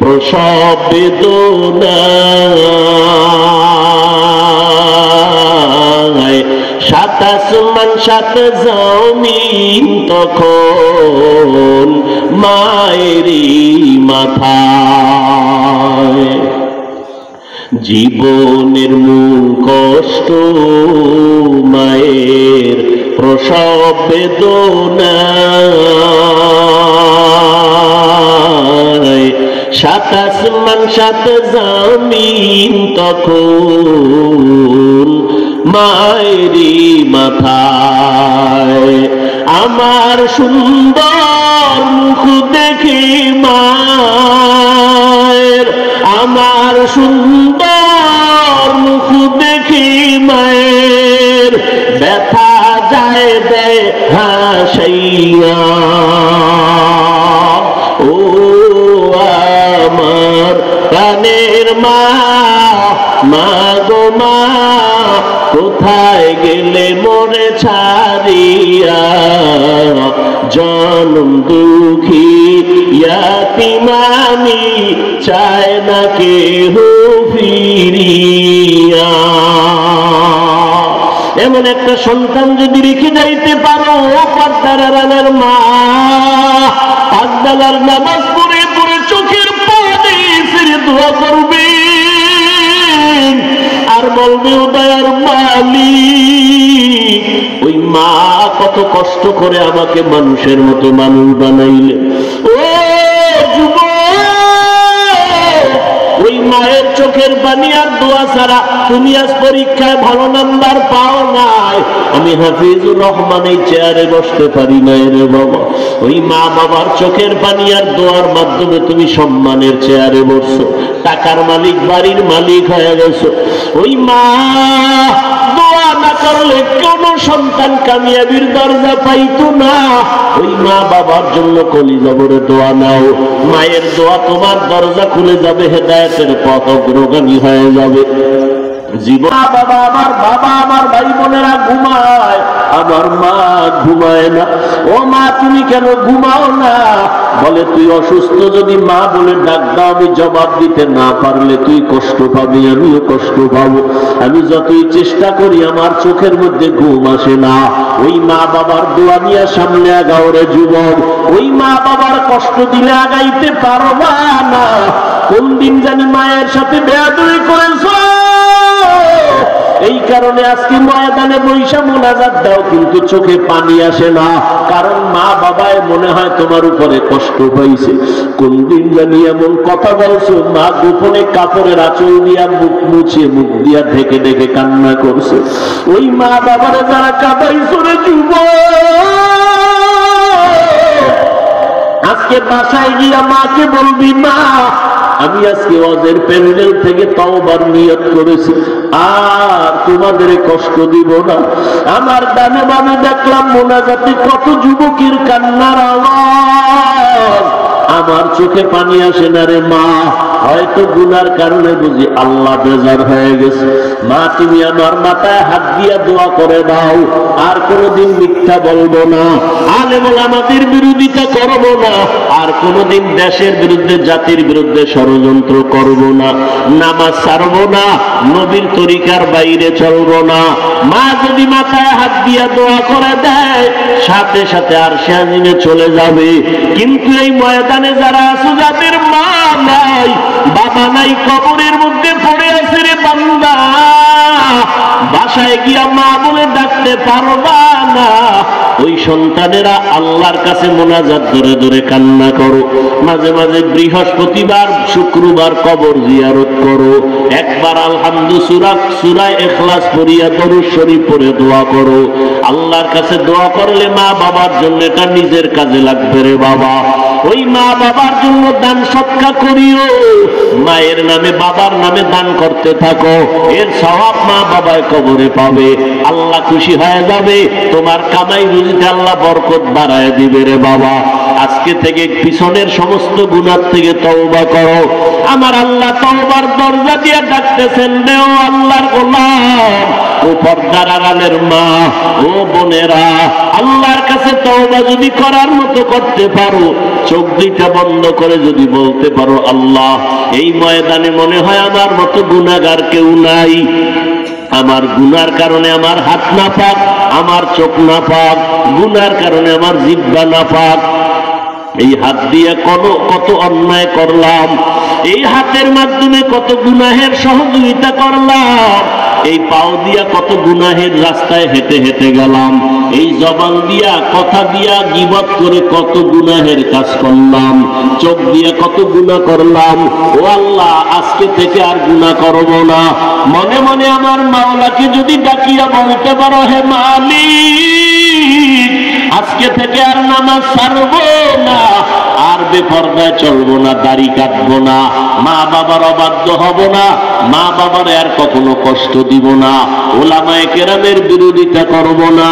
প্রসব বেদনা, 7 আসমান সাত জমিন তখন মায়েরই মাথায়। জীবনের মূল কষ্ট মায়ের প্রসব বেদনা, সাত আসমান সাত জমিন তখন মায়েরই মাথায়। আমার সুন্দর মুখ দেখে মায়ের, আমার সুন্দর মুখ দেখে মায়ের ব্যথা যায় দেয় হাসাইয়া। ও আমার প্রাণের মা, মা গো মা, কোথায় গেলে মোরে ছাড়িয়া? জনম দুঃখী ইয়াতিমানি চায় না কেহ ফিরিয়া। এমন একটা সন্তান যদি রেখে যাইতে পারো পর্দার আড়ালের মা, পাঁচবেলার নামাজ পড়ে পড়ে চোখের পানি ছেড়ে দোয়া করবে আর বলবে ও দয়ার মালিক, ওই মা কত কষ্ট করে আমাকে মানুষের মতো মানুষ বানাইলে। ও যুবক, ওই মায়ের চোখের পানি আর দোয়া ছাড়া তুমি আজ পরীক্ষায় ভালো নাম্বার পাও নাই। আমি হাফিজুর রহমান এই চেয়ারে বসতে পারি না রে বাবা। ওই মা বাবার চোখের পানি আর দোয়ার মাধ্যমে তুমি সম্মানের চেয়ারে বসছো, টাকার মালিক, বাড়ির মালিক হয়ে গেছো। ওই মা দোয়া না করলে কোন সন্তান কামিয়াবির দরজা পাইতো না। ওই মা বাবার জন্য কলিজা ভরে দোয়া নাও, মায়ের দোয়া তোমার দরজা খুলে যাবে, হেদায়েতের পথ অগ্রগামী হয়ে যাবে। জীবন বাবা, আমার বাবা, আমার ভাই বোনেরা ঘুমায়, আমার মা ঘুমায় না। ও মা, তুমি কেন ঘুমাও না? বলে তুই অসুস্থ, যদি মা বলে ডাক দাও আমি জবাব দিতে না পারলে তুই কষ্ট পাবি, আমিও কষ্ট পাবো। আমি যতই চেষ্টা করি আমার চোখের মধ্যে ঘুম আসে না। ওই মা বাবার দোয়া নিয়ে সামনে আগাও রে যুবক। ওই মা বাবার কষ্ট দিলে আগাইতে পারবা না। কোন দিন জানি মায়ের সাথে বেয়াদবি করেছ, এই কারণে আজকে ময়দানে বৈশা মুনাজাত দাও কিন্তু চোখে পানি আসে না, কারণ মা বাবায় মনে হয় তোমার উপরে কষ্ট পাইছে। কোন দিন জানি এমন কথা বলছো, মা গোপনে কাপড়ের আঁচল দিয়া মুখ মুছে, মুখ দিয়া ঢেকে ঢেকে কান্না করছে। ওই মা বাবারে যারা কাঁদাইছো রে যুবক, আজকে বাসায় গিয়া মাকে বলবি, মা আমি আজকে ওয়াজের প্যান্ডেল থেকে তওবার নিয়ত করেছি, আর তোমাদের কষ্ট দিব না। আমার ডানে বামে দেখলাম মোনাজাতে কত যুবকের কান্নার আওয়াজ, আমার চোখে পানি আসে না রে মা। হয়তো গুনার কারণে বুঝি আল্লাহ বেজার হয়ে গেছে। মা তুমি আমার মাথায় হাত দিয়া দোয়া করে দাও, আর কোনোদিন মিথ্যা বলবো না, আলেম ওলামাদের বিরোধিতা করবো না, আর কোনোদিন দেশের বিরুদ্ধে, জাতির বিরুদ্ধে ষড়যন্ত্র করবো না, নামাজ ছাড়বো না, নবীর তরিকার বাইরে চলবো না। মা যদি মাথায় হাত দিয়া দোয়া করে দেয়, সাথে সাথে আর সে আযিমে চলে যাবে। কিন্তু এই ময়দানে যারা আছে, যাদের মা নাই, বাবা নাই, কবরের মধ্যে পড়ে আছে রে বান্দা, বাসায় গিয়া মা বলে ডাকতে পারবা না। ওই সন্তানেরা আল্লাহর কাছে মোনাজাত ধরে ধরে কান্না করো। মাঝে মাঝে বৃহস্পতিবার, শুক্রবার কবর জিয়ারত করো। একবার আলহামদুলিল্লাহ সূরা ইখলাস পড়িয়া দরুদ শরীফ পড়ে দোয়া করো। আল্লাহর কাছে দোয়া করলে মা বাবার জন্য এটা নিজের কাজে লাগবে রে বাবা। ওই মা বাবার জন্য দান সৎকা করিও, মায়ের নামে বাবার নামে দান করতে থাকো, এর সওয়াব মা বাবায় কবরে পাবে, আল্লাহ খুশি হয়ে যাবে, তোমার কামাই রুজিতে আল্লাহ বরকত বাড়ায় দিবে রে বাবা। আজকে থেকে পিছনের সমস্ত গুনাহ থেকে তওবা করো। আমার আল্লাহ তওবার দরজা দিয়ে ডাকতেছেন রে ও আল্লাহর গোলাম, ও পর্দার আড়ালের মা, ও বোনেরা, আল্লাহর কাছে তওবা যদি করার মতো করতে পারো, চোখ দুইটা বন্ধ করে যদি বলতে পারো, আল্লাহ এই ময়দানে মনে হয় আমার মতো গুনাহগার কেউ নাই, আমার গুনার কারণে আমার হাত না পাক, আমার চোখ নাপাক, গুনার কারণে আমার জিহ্বা নাপাক। এই হাত দিয়ে কত অন্যায় করলাম, এই হাতের মাধ্যমে কত গুনাহের সহযোগিতা করলাম, এই পাও দিয়া কত গুনাহের রাস্তায় হেঁটে হেঁটে গেলাম, এই জবান দিয়া কথা দিয়া গীবত করে কত গুনাহের কাজ করলাম, চোখ দিয়া কত গুনাহ করলাম। ও আল্লাহ, আজকে থেকে আর গুনাহ করব না। মনে মনে আমার মাওলাকে যদি ডাকিয়া বলতে পারো, হে মালিক, আজকে থেকে আর নামাজ ছাড়বো না, আর বেপরদায় চলবো না, দাড়ি কাটবো না, মা বাবার অবাধ্য হব না, মা বাবার আর কখনো কষ্ট দিব না, ওলামায়ে কেরামের বিরোধিতা করব না,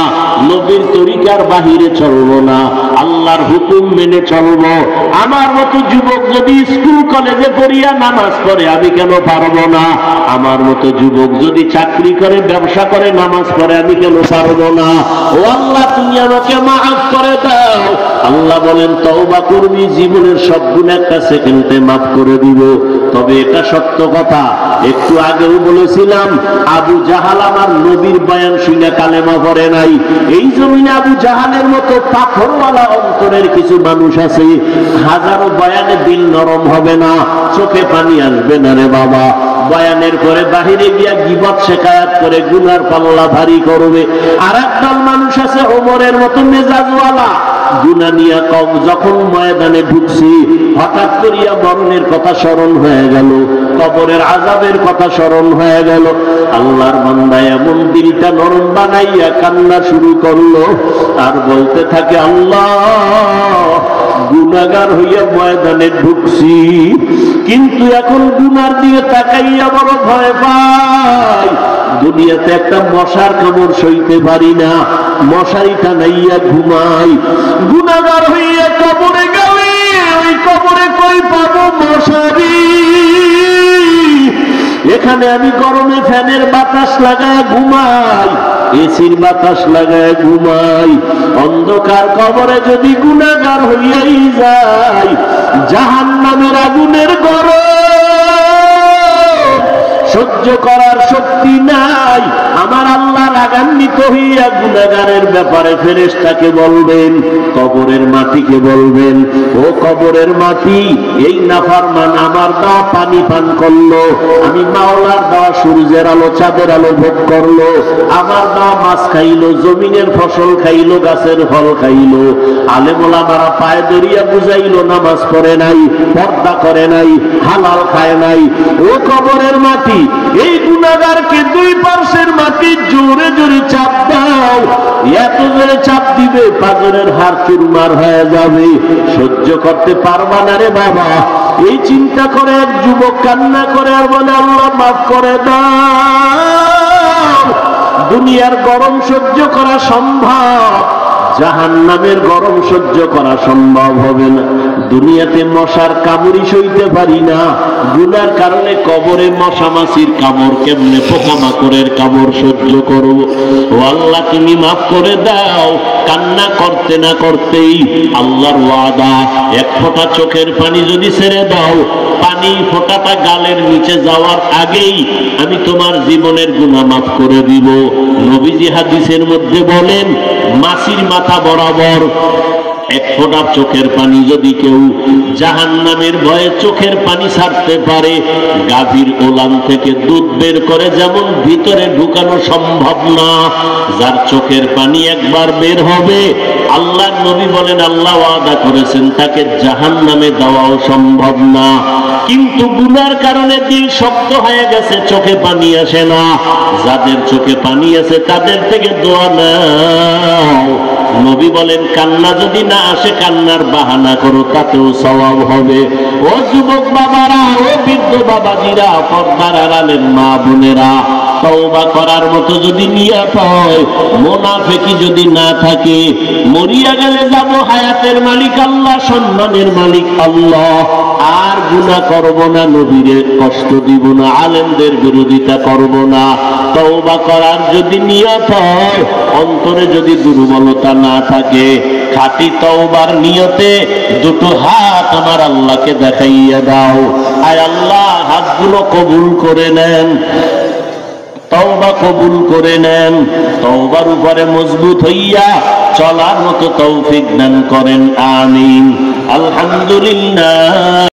নবীর তরিকার বাহিরে চলবো না, আল্লাহর হুকুম মেনে চলবো। আমার মতো যুবক যদি স্কুল কলেজে পড়িয়া নামাজ পড়ে, আমি কেন পারবো না? আমার মতো যুবক যদি চাকরি করে, ব্যবসা করে, নামাজ পড়ে, আমি কেন পারবো না? ও আল্লাহ, তুমি আমাকে মাফ করে দাও। আল্লাহ বলেন, তওবা করবি, জীবনের সব গুনাহ একটা সেকেন্ডে মাফ করে দিব। তবে এটা সত্য কথা, একটু আগেও বলেছিলাম, আবু জাহাল আমার নবীর বয়ান শুনে কালেমা পড়ে নাই। এই জমিনে আবু জাহালের মতো পাথরওয়ালা অন্তরের কিছু মানুষ আছে, হাজারো বয়ানে দিল নরম হবে না, চোখে পানি আসবে না রে বাবা। বয়ানের পরে বাহিরে গিয়া গীবত শেখায়াত করে গুনার পাল্লা ভারী করবে। আর একদল মানুষ আছে ওমরের মতো মেজাজওয়ালা, গুনাহ নিয়া কম, যখন ময়দানে ঢুকছি হঠাৎ করিয়া মরণের কথা স্মরণ হয়ে গেল, কবরের আযাবের কথা স্মরণ হয়ে গেল। আল্লাহর বান্দা এমন দিলটা নরম বানাইয়া কান্না শুরু করলো, আর বলতে থাকে, আল্লাহ, গুনাহগার হইয়া ময়দানে ঢুকছি, কিন্তু এখন গুনার দিয়ে তাকাইয়া বড় ভয় পাই। দুনিয়াতে একটা মশার কামড় সইতে পারি না, মশারি টানাইয়া ঘুমাই। গুনাহগার হইয়া কবরে গেলে ওই কবরে কই পাবো মশারি? এখানে আমি গরমে ফ্যানের বাতাস লাগায় ঘুমাই, এসির বাতাস লাগায় ঘুমাই। অন্ধকার কবরে যদি গুনাহগার হইয়াই যাই, জাহান্নামের আগুনের গরম সহ্য করার শক্তি নাই। আমার আল্লাহ রাগান্বিত হইয়া গুনাহগারের ব্যাপারে ফেরেশতাকে বলবেন, কবরের মাটিকে বলবেন, ও কবরের মাটি, এই নাফরমান আমার দেওয়া পানি পান করলো, আমি মাওলার দেওয়া সূর্যের আলো চাঁদের আলো ভোগ করলো, আমার দেওয়া মাছ খাইলো, জমিনের ফসল খাইলো, গাছের ফল খাইলো, আলেম ওলামারা পায়ে ধরিয়া বুঝাইলো, নামাজ পড়ে নাই, পর্দা করে নাই, হালাল খায় নাই। ও কবরের মাটি, এই গুনাহগারকে দুই পার্শ্বের মাটি জোরে জোরে চাপ দাও, এত জোরে চাপ দিবে পাজরের হাড় চুরমার হয়ে যাবে, সহ্য করতে পারবা না রে বাবা। এই চিন্তা করে এক যুবক কান্না করে আর বলে, আল্লাহ মাফ করে দাও। দুনিয়ার গরম সহ্য করা সম্ভব, জাহান্নামের গরম সহ্য করা সম্ভব হবে না। দুনিয়াতে মশার কামড়ই সইতে পারি না, গুনার কারণে কবরে মশা মাছির কামড়, কেমনে পোকামাকড়ের কামড় সহ্য করব? ও আল্লাহ, তুমি মাফ করে দাও। কান্না করতে না করতেই আল্লাহর ওয়াদা, এক ফোঁটা চোখের পানি যদি ছেড়ে দাও, পানি ফোঁটাটা গালের নিচে যাওয়ার আগেই আমি তোমার জীবনের গুনাহ মাফ করে দিব। নবীজি হাদিসের মধ্যে বলেন, মাছির মাথা বরাবর এক ফোঁটা চোখের পানি যদি কেউ জাহান্নামের ভয়ে চোখের পানি ছাড়তে পারে, গাভীর ওলান থেকে দুধ বের করে যেমন ভিতরে ঢুকানো সম্ভব না, যার চোখের পানি একবার বের হবে, আল্লাহর নবী বলেন, আল্লাহ ওয়াদা করেছেন তাকে জাহান্নামে দেওয়াও সম্ভব না। কিন্তু গুনার কারণে দিল শক্ত হয়ে গেছে, চোখে পানি আসে না। যাদের চোখে পানি আছে তাদের থেকে দোয়া নাও। নবী বলেন, কান্না যদি না আসে, কান্নার বাহানা করো, তাতেও সওয়াব হবে। ও যুবক বাবারা, ও বৃদ্ধ বাবাজিরা, পর্দার আড়ালের মা বোনেরা, তওবা করার মতো যদি নিয়ত হয়, মুনাফিকি যদি না থাকে, মরিয়া গেলে যাব হায়াতের মালিক আল্লাহ, সম্মানের মালিক আল্লাহ, আর গুনাহ করব না, নবীরে কষ্ট দিব না, আলেমদের বিরোধিতা করব না। তওবা করার যদি নিয়ত হয়, অন্তরে যদি দুর্বলতা না থাকে, খাঁটি তওবার নিয়তে দুটো হাত আমার আল্লাহকে দেখাইয়া দাও। আয় আল্লাহ, হাতগুলো কবুল করে নেন। তওবা কবুল করে নেন, তওবার উপরে মজবুত হইয়া চলার মতো তৌফিক দান করেন, আমিন। আলহামদুলিল্লাহ।